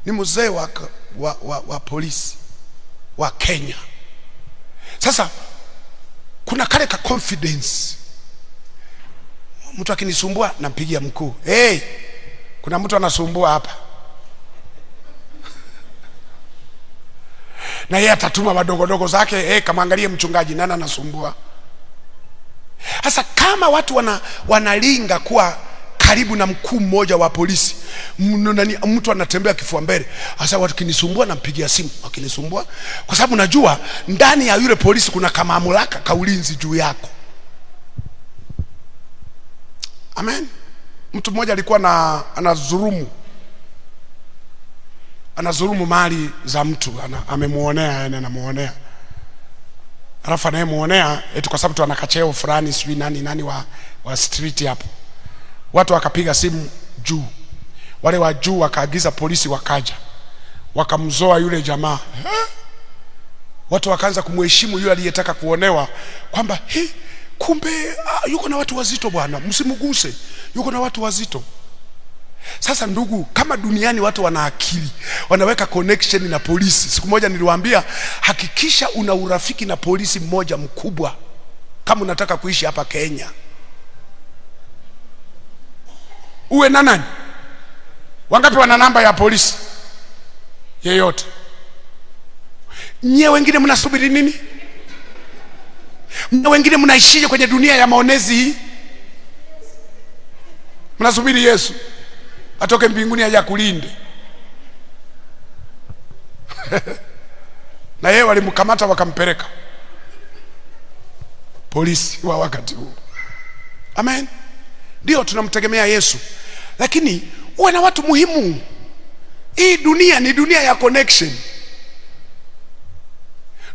ni mzee wa polisi wa Kenya. Sasa kuna kale ka confidence, mtu akinisumbua nampigia mkuu, hey, kuna mtu anasumbua hapa, na yeye atatuma wadogodogo zake, hey, kamwangalie mchungaji nani anasumbua. Sasa kama watu wanalinga kuwa karibu na mkuu mmoja wa polisi, mtu anatembea kifua mbele, sasa watu kinisumbua nampigia simu, akinisumbua, kwa sababu najua ndani ya yule polisi kuna kama mamlaka kaulinzi juu yako. Amen. Mtu mmoja alikuwa anazurumu mali za mtu, amemuonea, yani anamuonea, alafu anayemuonea eti kwa sababu tu anakacheo fulani sijui nani wa street hapo. Watu wakapiga simu juu, wale wa juu wakaagiza polisi, wakaja wakamzoa yule jamaa. Watu wakaanza kumheshimu yule aliyetaka kuonewa, kwamba kumbe yuko na watu wazito bwana, msimguse, yuko na watu wazito. Sasa ndugu, kama duniani watu wana akili, wanaweka connection na polisi. Siku moja niliwaambia, hakikisha una urafiki na polisi mmoja mkubwa kama unataka kuishi hapa Kenya. Uwe na nani? Wangapi wana namba ya polisi yeyote? Nye wengine mnasubiri nini? Nye wengine mnaishije kwenye dunia ya maonezi hii? Mnasubiri Yesu atoke mbinguni aje kulinde. Na yeye walimkamata wakampeleka polisi wa wakati huu. Amen. Ndio tunamtegemea Yesu, lakini uwe na watu muhimu. Hii dunia ni dunia ya connection.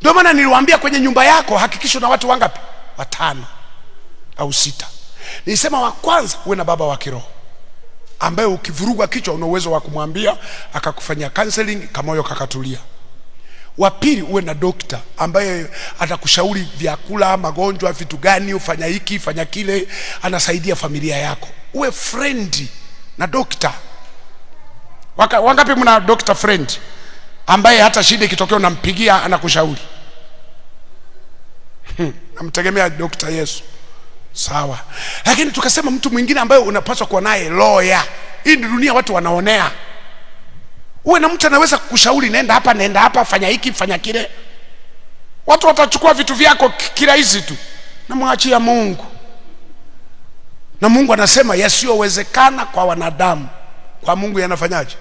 Ndio maana niliwaambia kwenye nyumba yako hakikisha na watu wangapi? 5 au 6. Nilisema wa kwanza uwe na baba wa kiroho ambaye ukivurugwa kichwa una uwezo wa kumwambia akakufanyia counseling kamoyo kakatulia. Wa pili uwe na dokta ambaye atakushauri vyakula, magonjwa, vitu gani ufanya hiki, fanya kile, anasaidia familia yako. Uwe friend na dokta. Wangapi mna dokta friend ambaye hata shida ikitokea unampigia anakushauri? Namtegemea dokta Yesu. Sawa. Lakini tukasema mtu mwingine ambaye unapaswa kuwa naye lawyer. Hii ni dunia watu wanaonea. Uwe na mtu anaweza kukushauri, nenda hapa, fanya hiki, fanya kile. Watu watachukua vitu vyako kirahisi tu, na mwachia Mungu. Na Mungu anasema yasiyowezekana kwa wanadamu, kwa Mungu yanafanyaje?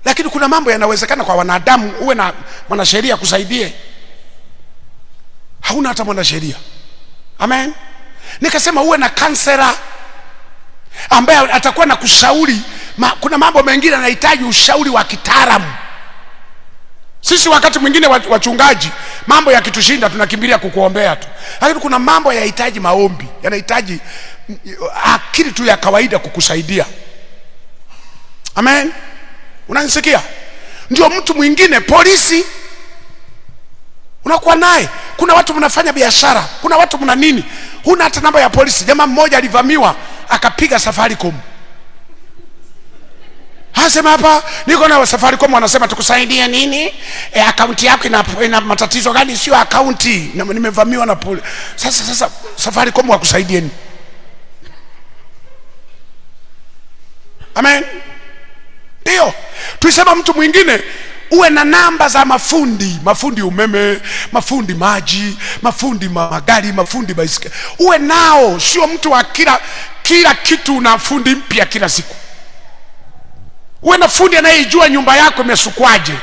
Lakini kuna mambo yanawezekana kwa wanadamu. Uwe na mwanasheria kusaidie. Hauna hata mwanasheria. Amen. Nikasema uwe na counselor ambaye atakuwa na kushauri. Kuna mambo mengine yanahitaji ushauri wa kitaalamu. Sisi wakati mwingine wachungaji, mambo yakitushinda tunakimbilia kukuombea tu, lakini kuna mambo yanahitaji maombi, yanahitaji akili tu ya kawaida kukusaidia. Amen. Unanisikia? Ndio mtu mwingine polisi unakuwa naye. Kuna watu mnafanya biashara, kuna watu mna nini, huna hata namba ya polisi. Jamaa mmoja alivamiwa akapiga Safaricom. Hasema hapa niko na Safaricom, wanasema tukusaidie nini? Akaunti yako ina matatizo gani? Sio akaunti, nimevamiwa na polisi. Sasa Safaricom wakusaidie nini? Amen. Ndio tuisema mtu mwingine uwe na namba za mafundi umeme, mafundi maji, mafundi magari, mafundi baisikeli. Uwe nao, sio mtu wa kila kitu na fundi mpya kila siku. Uwe na fundi anayejua nyumba yako imesukwaje.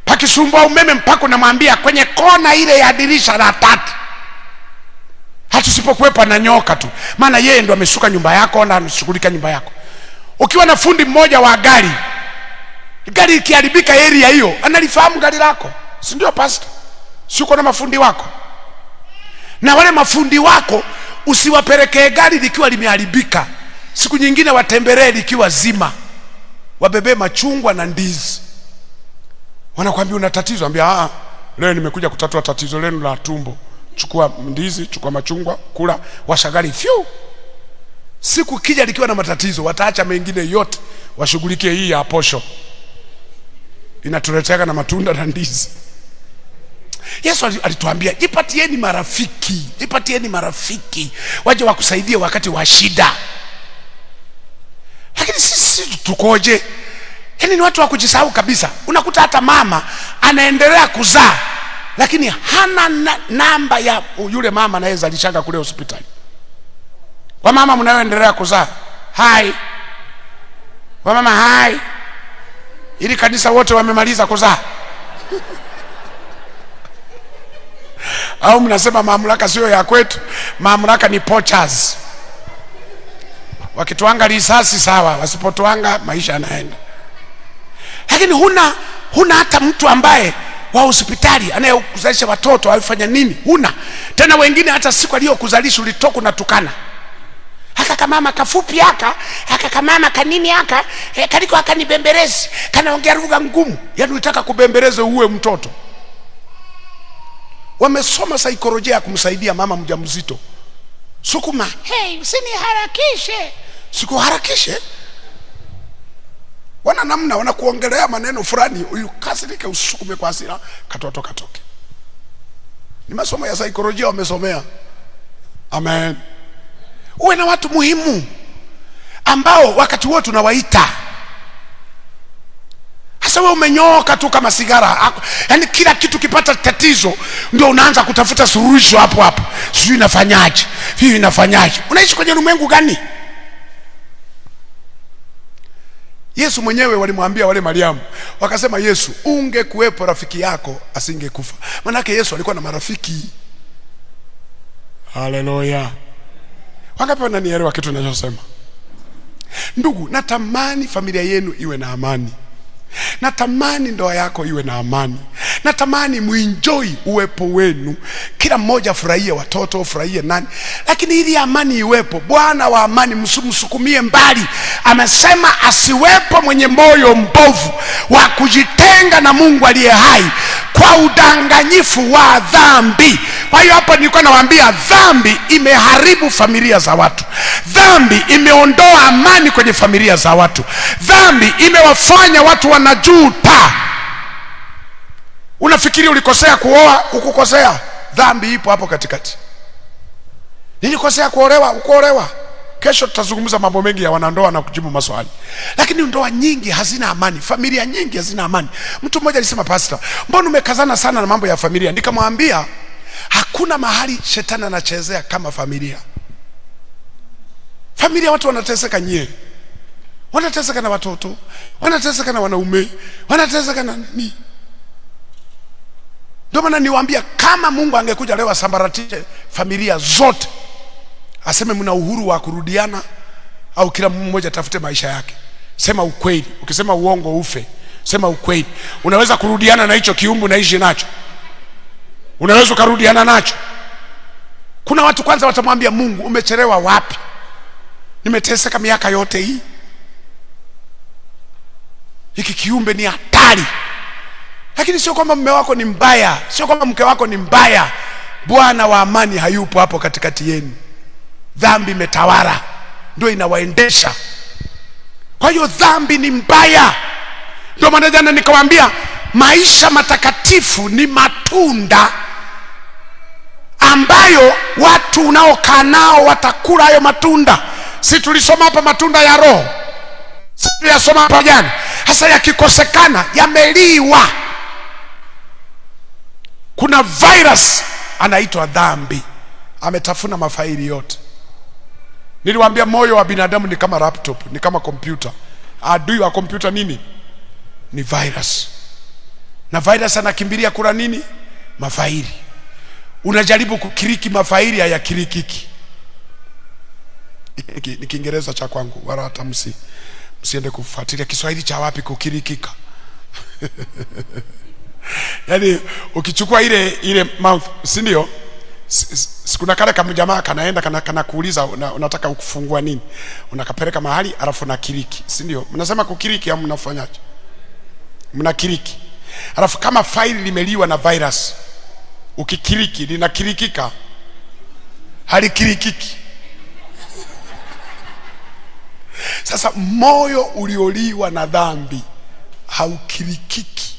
Pakisumbua umeme mpaka unamwambia kwenye kona ile ya dirisha la 3. Hata usipokuwepo na nyoka tu, maana yeye ndo amesuka nyumba yako na anashughulika nyumba yako. Ukiwa na fundi mmoja wa gari ikiharibika area hiyo, analifahamu gari lako. Si ndio pastor? Si uko na mafundi wako? Na wale mafundi wako usiwapelekee gari likiwa limeharibika. Siku nyingine watembelee likiwa zima. Wabebe machungwa na ndizi. Wanakuambia una tatizo, ambia leo nimekuja kutatua tatizo lenu la tumbo. Chukua ndizi, chukua machungwa, kula, washa gari fiu. Siku kija likiwa na matatizo, wataacha mengine yote washughulikie hii ya posho. Inatuletea na matunda na ndizi. Yesu alituambia jipatieni marafiki, jipatieni marafiki waje wakusaidie wakati wa shida. Lakini sisi tukoje? Yaani ni watu wa kujisahau kabisa. Unakuta hata mama anaendelea kuzaa lakini hana namba ya yule mama anayezalishaga kule hospitali. Kwa mama mnaoendelea kuzaa, hai. Kwa mama hai. Ili kanisa wote wamemaliza kuzaa. Au mnasema mamlaka sio ya kwetu, mamlaka ni poachers. Wakituanga risasi sawa, wasipotuanga maisha yanaenda. Lakini huna hata mtu ambaye wa hospitali anayekuzalisha watoto alifanya nini? Huna. Tena wengine hata siku aliyokuzalisha ulitoka unatukana. Haka kamama kafupi haka kamama kanini kaliko akanibembelezi, kanaongea lugha ngumu. Yaani unataka kubembeleza uwe mtoto. Wamesoma saikolojia kumsaidia mama mjamzito. Sukuma, hey, usiniharakishe. Sikuharakishe. Wana namna wanakuongelea maneno fulani, ukasirike usukume kwa hasira, katoto katoke. Ni masomo ya saikolojia wamesomea. Amen. Uwe na watu muhimu ambao wakati wote unawaita. Hasa wewe umenyooka tu kama sigara. Yaani kila kitu kipata tatizo ndio unaanza kutafuta suluhisho hapo hapo. Sijui inafanyaje? Hii inafanyaje? Unaishi kwenye ulimwengu gani? Yesu mwenyewe walimwambia wale Mariamu, wakasema Yesu, ungekuwepo rafiki yako asingekufa. Maana yake Yesu alikuwa na marafiki. Haleluya. Wangapi wananielewa kitu ninachosema? Ndugu, natamani familia yenu iwe na amani. Natamani ndoa yako iwe na amani. Natamani muenjoy uwepo wenu. Kila mmoja furahie watoto, furahie nani. Lakini ili amani iwepo, Bwana wa amani msukumie mbali. Amesema asiwepo mwenye moyo mbovu wa kujitenga na Mungu aliye hai kwa udanganyifu wa dhambi. Kwa hiyo hapa nilikuwa nawaambia dhambi imeharibu familia za watu. Dhambi imeondoa amani kwenye familia za watu. Dhambi imewafanya watu wanajuta. Unafikiri ulikosea kuoa, ukukosea. Dhambi ipo hapo katikati. Nilikosea kuolewa, ukuolewa. Kesho tutazungumza mambo mengi ya wanandoa na kujibu maswali. Lakini ndoa nyingi hazina amani, familia nyingi hazina amani. Mtu mmoja alisema, pastor, mbona umekazana sana na mambo ya familia? Nikamwambia, hakuna mahali shetani anachezea kama familia. Familia watu wanateseka nyie. Wanateseka na watoto, wanateseka na wanaume, wanateseka na nini? Ndio maana niwaambia, kama Mungu angekuja leo asambaratishe familia zote, aseme mna uhuru wa kurudiana au kila mmoja tafute maisha yake. Sema ukweli. Ukisema uongo ufe. Sema ukweli. Unaweza kurudiana na hicho kiumbu naishi nacho? Unaweza kurudiana nacho? Kuna watu kwanza watamwambia Mungu, umechelewa wapi? Nimeteseka miaka yote hii. Hiki kiumbe ni hatari. Lakini sio kwamba mume wako ni mbaya, sio kwamba mke wako ni mbaya. Bwana wa amani hayupo hapo katikati yenu. Dhambi imetawala, ndio inawaendesha. Kwa hiyo dhambi ni mbaya. Ndio maana jana nikawaambia maisha matakatifu ni matunda ambayo watu unaokaa nao watakula hayo matunda. Si tulisoma hapa matunda ya Roho? Si tulisoma hapa jana? Hasa yakikosekana yameliwa. Kuna virus anaitwa dhambi, ametafuna mafaili yote. Niliwaambia moyo wa binadamu ni kama laptop, ni kama kompyuta. Adui wa kompyuta nini? Ni virus. Na virus anakimbilia kula nini? Mafaili. Unajaribu kukiriki mafaili, hayakirikiki. Ni Kiingereza cha kwangu, wala hata msiende kufuatilia Kiswahili cha wapi kukirikika. Yaani ukichukua ile mouth, si ndio? Kuna kale kama jamaa kanaenda kana kuuliza unataka kufungua nini? Unakapeleka mahali alafu na kiriki, si ndio? Mnasema kukiriki au mnafanyaje? Mnakiriki. Alafu kama faili limeliwa na virus, ukikiriki linakirikika? Halikirikiki. Sasa moyo ulioliwa na dhambi haukirikiki,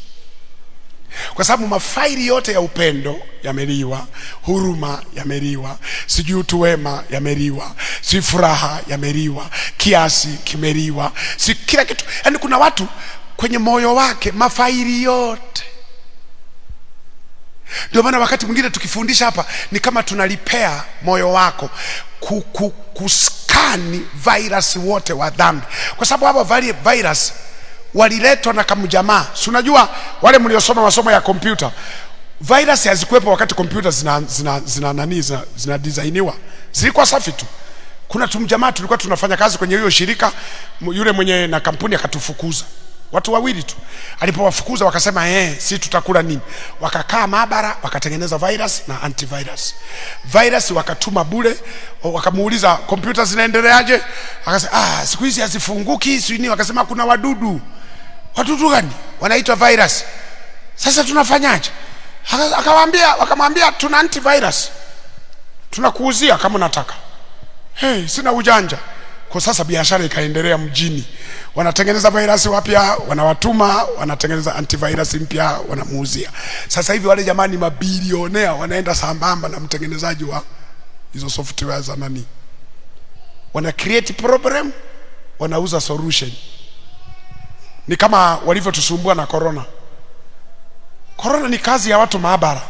kwa sababu mafaili yote ya upendo yameliwa, huruma yameliwa, sijui utu wema yameliwa, si furaha yameliwa, kiasi kimeliwa, si kila kitu. Yaani kuna watu kwenye moyo wake mafaili yote. Ndio maana wakati mwingine tukifundisha hapa ni kama tunalipea moyo wako kuskani virus wote wa dhambi, kwa sababu hapa virus waliletwa na kamjamaa. Si unajua wale mliosoma masomo ya kompyuta, virus hazikuwepo wakati kompyuta zina designiwa, zilikuwa safi tu. Kuna tumjamaa tulikuwa tunafanya kazi kwenye hiyo shirika, yule mwenye na kampuni akatufukuza. Watu wawili tu. Alipowafukuza wakasema si tutakula nini? Wakakaa maabara wakatengeneza virus na antivirus. Virus wakatuma bure, wakamuuliza kompyuta zinaendeleaje? Akasema siku hizi hazifunguki, si nini? Wakasema kuna wadudu. Wadudu gani? Wanaitwa virus. Sasa tunafanyaje? Wakamwambia tuna antivirus, tunakuuzia kama unataka. Sina ujanja. Kwa sasa biashara ikaendelea mjini, wanatengeneza virus wapya, wanawatuma, wanatengeneza antivirus mpya, wanamuuzia. Sasa hivi wale jamani mabilionea wanaenda sambamba na mtengenezaji wa hizo software za nani, wana create problem, wanauza solution. Ni kama walivyotusumbua na corona. Corona ni kazi ya watu maabara.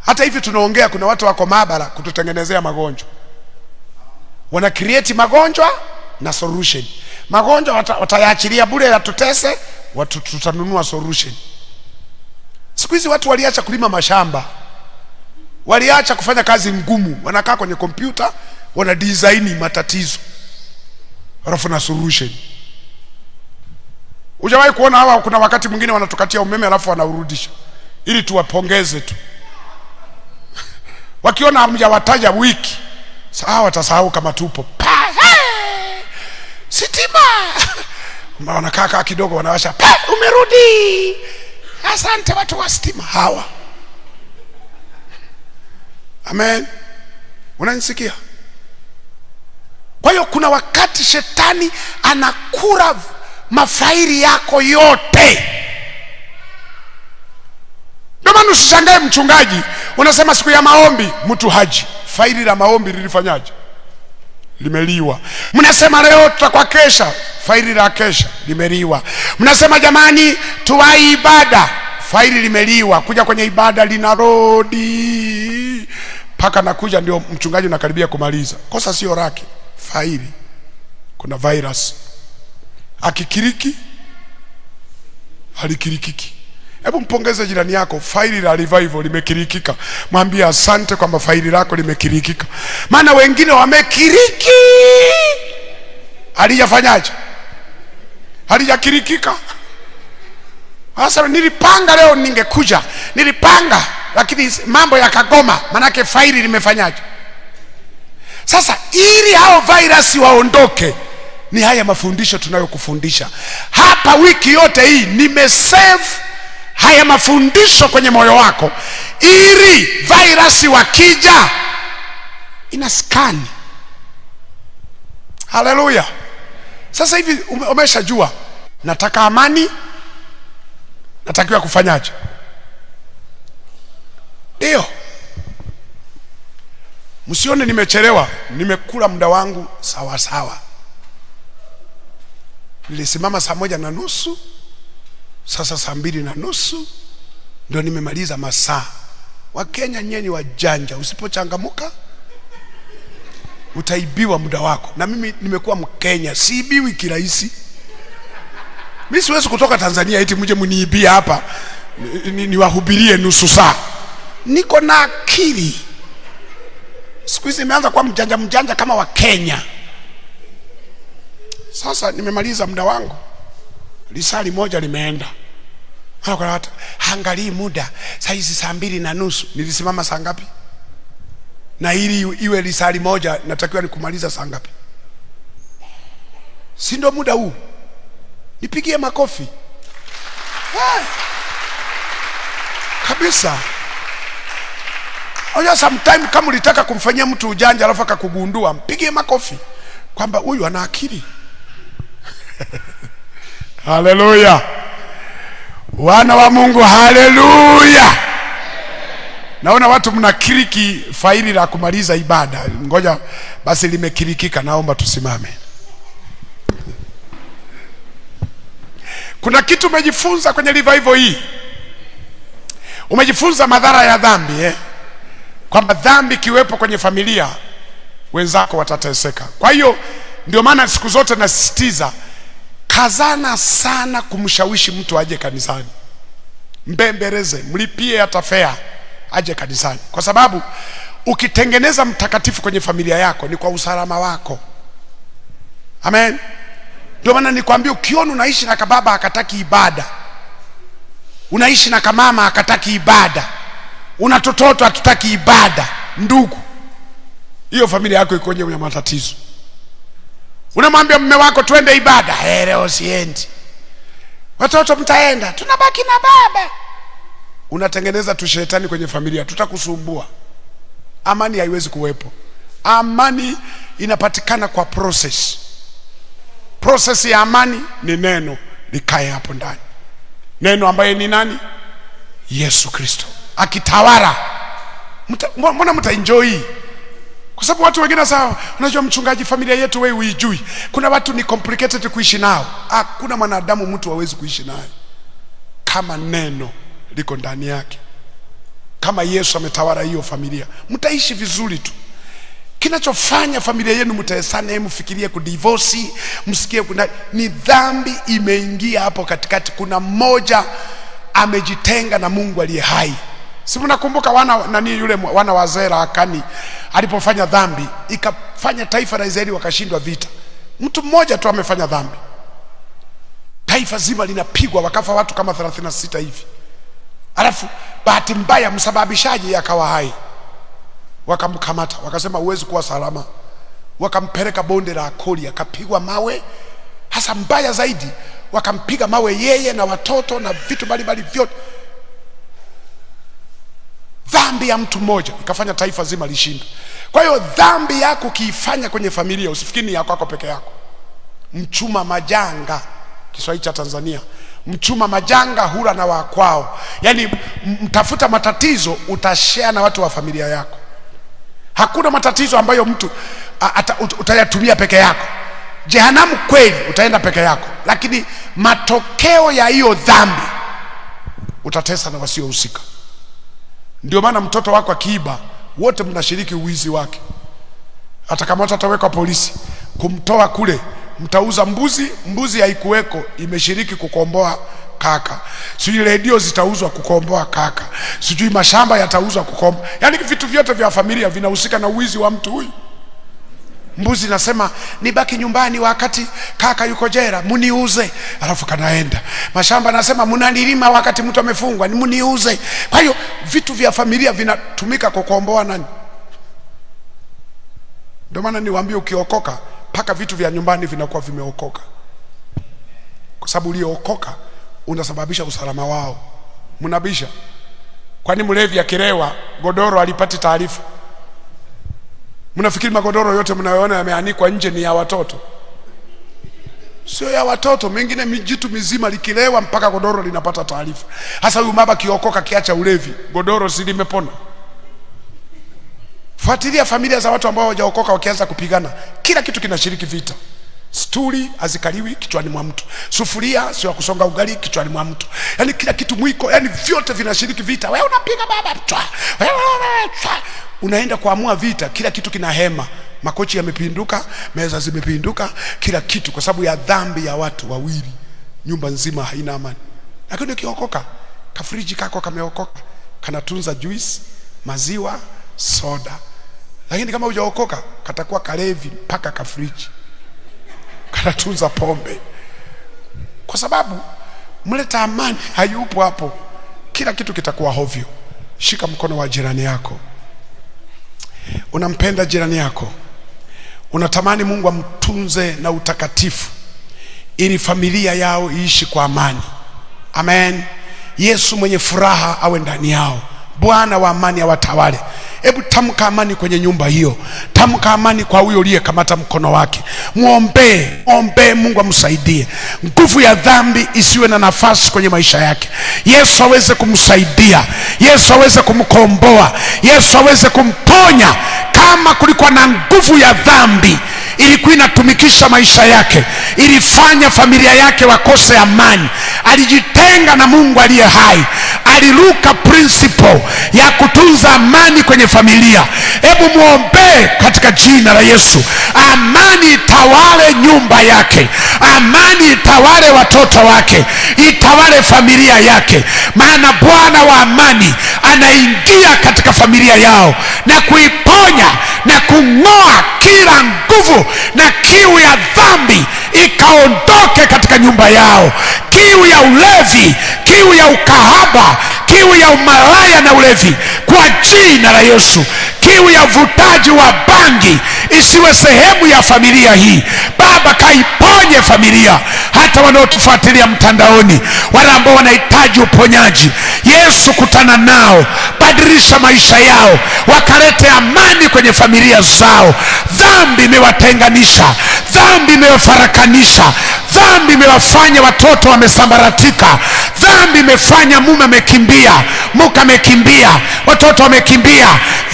Hata hivi tunaongea, kuna watu wako maabara kututengenezea magonjwa. Wana create magonjwa na solution. Magonjwa watayaachilia bure yatutese, tutanunua solution. Siku hizi watu waliacha kulima mashamba, waliacha kufanya kazi ngumu, wanakaa kwenye kompyuta, wana design matatizo alafu na solution. Hujawahi kuona hawa, kuna wakati mwingine wanatukatia umeme alafu wanaurudisha ili tuwapongeze tu. Wakiona hamjawataja wiki, sawa, watasahau kama tupo. Sitima. Wanakaa kidogo, wanawasha, umerudi. Asante watu wa stima hawa. Amen. Unanisikia? Kwa hiyo kuna wakati shetani anakula mafaili yako yote. Ndio maana usishangae mchungaji unasema siku ya maombi mtu haji, faili la maombi lilifanyaje? Limeliwa. Mnasema leo tutakuwa kesha, faili la kesha limeliwa. Mnasema jamani tuwai ibada, faili limeliwa. Kuja kwenye ibada linarodi paka nakuja ndio mchungaji unakaribia kumaliza. Kosa sio lake, faili kuna virus. Akikiriki halikirikiki. Hebu mpongeze jirani yako, faili la revival limekirikika. Mwambie asante kwamba faili lako limekirikika. Maana wengine wamekiriki, halijafanyaje? Halijakirikika. Sasa nilipanga leo ningekuja, nilipanga lakini mambo yakagoma, manake faili limefanyaje? Sasa ili hao virus waondoke, ni haya mafundisho tunayokufundisha hapa wiki yote hii. Nimesave haya mafundisho kwenye moyo wako ili virus wakija inaskani. Haleluya. Sasa hivi umeshajua nataka amani, natakiwa kufanyaje? Ndio. Msione nimechelewa, nimekula muda wangu sawa sawa. Nilisimama 1:30, sasa 2:30 ndio nimemaliza masaa. Wakenya nyinyi wajanja, usipochangamuka utaibiwa muda wako. Na mimi nimekuwa Mkenya, siibiwi kirahisi. Mimi siwezi kutoka Tanzania eti mje mniibia hapa niwahubirie nusu saa. Niko na akili. Siku hizi nimeanza kuwa mjanja kama wa Kenya. Sasa nimemaliza muda wangu, lisali moja limeenda. Hata hangalii muda, saa hizi 2:30. Nilisimama saa ngapi? Na ili iwe lisali moja natakiwa nikumaliza saa ngapi? Si ndio muda huu? Nipigie makofi. Kabisa. Oya, sometime kama ulitaka kumfanyia mtu ujanja alafu akakugundua, mpigie makofi. kwamba huyu ana akili. Haleluya, wana wa Mungu, haleluya. Naona watu mnakiriki faili la kumaliza ibada. Ngoja basi, limekirikika, naomba tusimame. Kuna kitu umejifunza kwenye revival hii. Umejifunza madhara ya dhambi, kwamba dhambi kiwepo kwenye familia wenzako watateseka. Kwa hiyo ndio maana siku zote nasisitiza, kazana sana kumshawishi mtu aje kanisani. Mbembeleze, mlipie hata fare aje kanisani, kwa sababu ukitengeneza mtakatifu kwenye familia yako ni kwa usalama wako. Amen. Ndio maana nikwambia, ukiona unaishi na kababa akataki ibada, unaishi na kamama akataki ibada, una tototo akitaki ibada, ndugu, hiyo familia yako iko kwenye matatizo. Unamwambia mume wako twende ibada, leo siendi. Watoto mtaenda, tunabaki na baba. Unatengeneza tu shetani kwenye familia, tutakusumbua. Amani haiwezi kuwepo. Amani inapatikana kwa process. Process ya amani ni neno likae hapo ndani. Neno ambaye ni nani? Yesu Kristo akitawala. Mbona mtaenjoy? Kwa sababu watu wengine sawa, unajua mchungaji, familia yetu wewe huijui. Kuna watu ni complicated kuishi nao. Hakuna mwanadamu mtu hawezi kuishi naye kama neno liko ndani yake. Kama Yesu ametawala hiyo familia, mtaishi vizuri tu. Kinachofanya familia yenu mtaesane, mfikirie kudivorce, msikie kuna ni dhambi imeingia hapo katikati. Kuna mmoja amejitenga na Mungu aliye hai. Si mnakumbuka wana wa Zera Akani alipofanya dhambi ikafanya taifa la Israeli wakashindwa vita? Mtu mmoja tu amefanya dhambi, taifa zima linapigwa, wakafa watu kama 36 hivi. Alafu bahati mbaya msababishaji akawa hai. Wakamkamata, wakasema huwezi kuwa salama. Wakampeleka bonde la Akori, akapigwa mawe. Hasa mbaya zaidi, wakampiga mawe yeye na watoto na vitu mbalimbali vyote. Dhambi ya mtu mmoja ikafanya taifa zima lishinde. Kwa hiyo dhambi yako ukiifanya kwenye familia, usifikiri ni yako peke yako. Mchuma majanga, Kiswahili cha Tanzania, mchuma majanga hula na wakwao. Yaani mtafuta matatizo, utashare na watu wa familia yako. Hakuna matatizo ambayo mtu utayatumia peke yako. Jehanamu kweli utaenda peke yako, lakini matokeo ya hiyo dhambi utatesa na wasiohusika. Ndio maana mtoto wako akiiba, wote mnashiriki uwizi wake. Hata kama atawekwa polisi, kumtoa kule mtauza mbuzi. Mbuzi haikuweko, imeshiriki kukomboa kaka. Sijui redio zitauzwa kukomboa kaka. Sijui mashamba yatauzwa kukomboa. Yaani vitu vyote vya familia vinahusika na uwizi wa mtu huyu. Mbuzi nasema nibaki nyumbani wakati kaka yuko jela, muniuze, alafu kanaenda. Mashamba nasema mnalilima wakati mtu amefungwa, ni muniuze. Kwa hiyo vitu vya familia vinatumika kukomboa nani? Ndio maana niwaambie, ukiokoka paka vitu vya nyumbani vinakuwa vimeokoka, kwa sababu uliyookoka unasababisha usalama wao. Mnabisha, kwani mlevi akilewa godoro alipati taarifa? Mnafikiri magodoro yote mnayoona yameanikwa nje ni ya watoto? Sio ya watoto, mengine mijitu mizima likilewa mpaka godoro linapata taarifa. Hasa huyu baba kiokoka kiacha ulevi, godoro si limepona? Fuatilia familia za watu ambao hawajaokoka wakianza kupigana, kila kitu kinashiriki vita. Stuli hazikaliwi kichwani mwa mtu, sufuria sio kusonga ugali kichwani mwa mtu. Yaani kila kitu mwiko, yaani vyote vinashiriki vita. Wewe unapiga baba, unaenda kuamua vita, kila kitu kina hema. Makochi yamepinduka, meza zimepinduka, kila kitu, kwa sababu ya dhambi ya watu wawili. Nyumba nzima haina amani. Lakini ukiokoka, kafriji kako kameokoka, kanatunza juice, maziwa, soda. Lakini kama hujaokoka, katakuwa kalevi mpaka kafriji, kanatunza pombe, kwa sababu mleta amani hayupo hapo. Kila kitu kitakuwa hovyo. Shika mkono wa jirani yako. Unampenda jirani yako, unatamani Mungu amtunze na utakatifu ili familia yao iishi kwa amani. Amen. Yesu mwenye furaha awe ndani yao. Bwana wa amani awatawale. Hebu tamka amani kwenye nyumba hiyo, tamka amani kwa huyo uliyekamata mkono wake. Muombee Mungu amsaidie, nguvu ya dhambi isiwe na nafasi kwenye maisha yake. Yesu aweze kumsaidia, Yesu aweze kumkomboa, Yesu aweze kumponya. Kama kulikuwa na nguvu ya dhambi ilikuwa inatumikisha maisha yake, ilifanya familia yake wakose amani, alijitenga na Mungu aliye hai, aliruka principle ya kutunza amani kwenye familia. Hebu muombee katika jina la Yesu, amani itawale nyumba yake, amani itawale watoto wake, itawale familia yake, maana Bwana wa amani anaingia katika familia yao na kuiponya na kung'oa kila nguvu na kiu ya dhambi ikaondoke katika nyumba yao. Kiu ya ulevi, kiu ya ukahaba, kiu ya umalaya na ulevi, kwa jina la Yesu. Kiu ya uvutaji wa bangi isiwe sehemu ya familia hii. Baba, kaiponye familia, hata wanaotufuatilia mtandaoni, wale ambao wanahitaji uponyaji. Yesu, kutana nao, badilisha maisha yao, wakalete amani kwenye familia zao. Dhambi imewatenganisha, dhambi imewafarakanisha, dhambi imewafanya watoto wamesambaratika, dhambi imefanya mume amekimbia, mke amekimbia, watoto wamekimbia,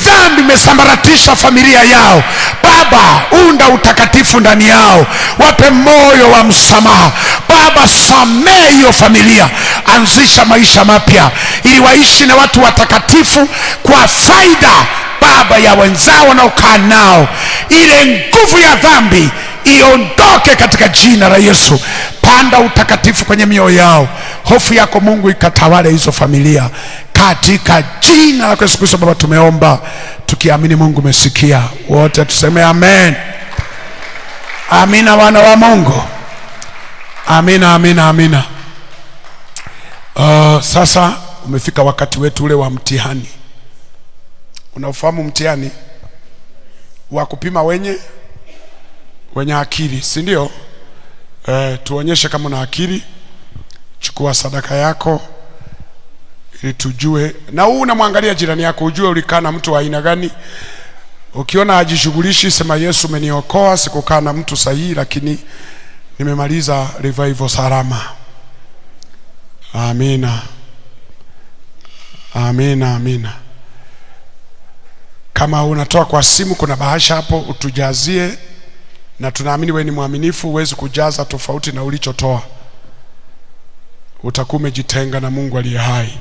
dhambi imesambaratisha familia yao. Baba, unda utakatifu ndani yao, wape moyo wa msamaha. Baba, samehe hiyo familia, anzisha maisha mapya ili waishi na watu watakatifu kwa faida Baba ya wenzao wanaokaa nao. Ile nguvu ya dhambi iondoke katika jina la Yesu. Panda utakatifu kwenye mioyo yao, hofu yako Mungu ikatawale hizo familia katika jina la Yesu Kristo. Baba, tumeomba tukiamini Mungu umesikia. Wote tuseme amen. Amina, wana wa Mungu. Amina, amina, amina. Sasa umefika wakati wetu ule wa mtihani. Unafahamu mtihani wa kupima wenye akili, si ndio? Tuonyeshe kama una akili. Chukua sadaka yako ili tujue, na huu unamwangalia jirani yako ujue ulikaa na mtu wa aina gani. Ukiona hajishughulishi, sema Yesu umeniokoa, sikukaa na mtu sahihi, lakini nimemaliza revival salama. Amina, amina, amina. Kama unatoa kwa simu, kuna bahasha hapo, utujazie, na tunaamini wewe ni mwaminifu, huwezi kujaza tofauti na ulichotoa. Utakuwa umejitenga na Mungu aliye hai.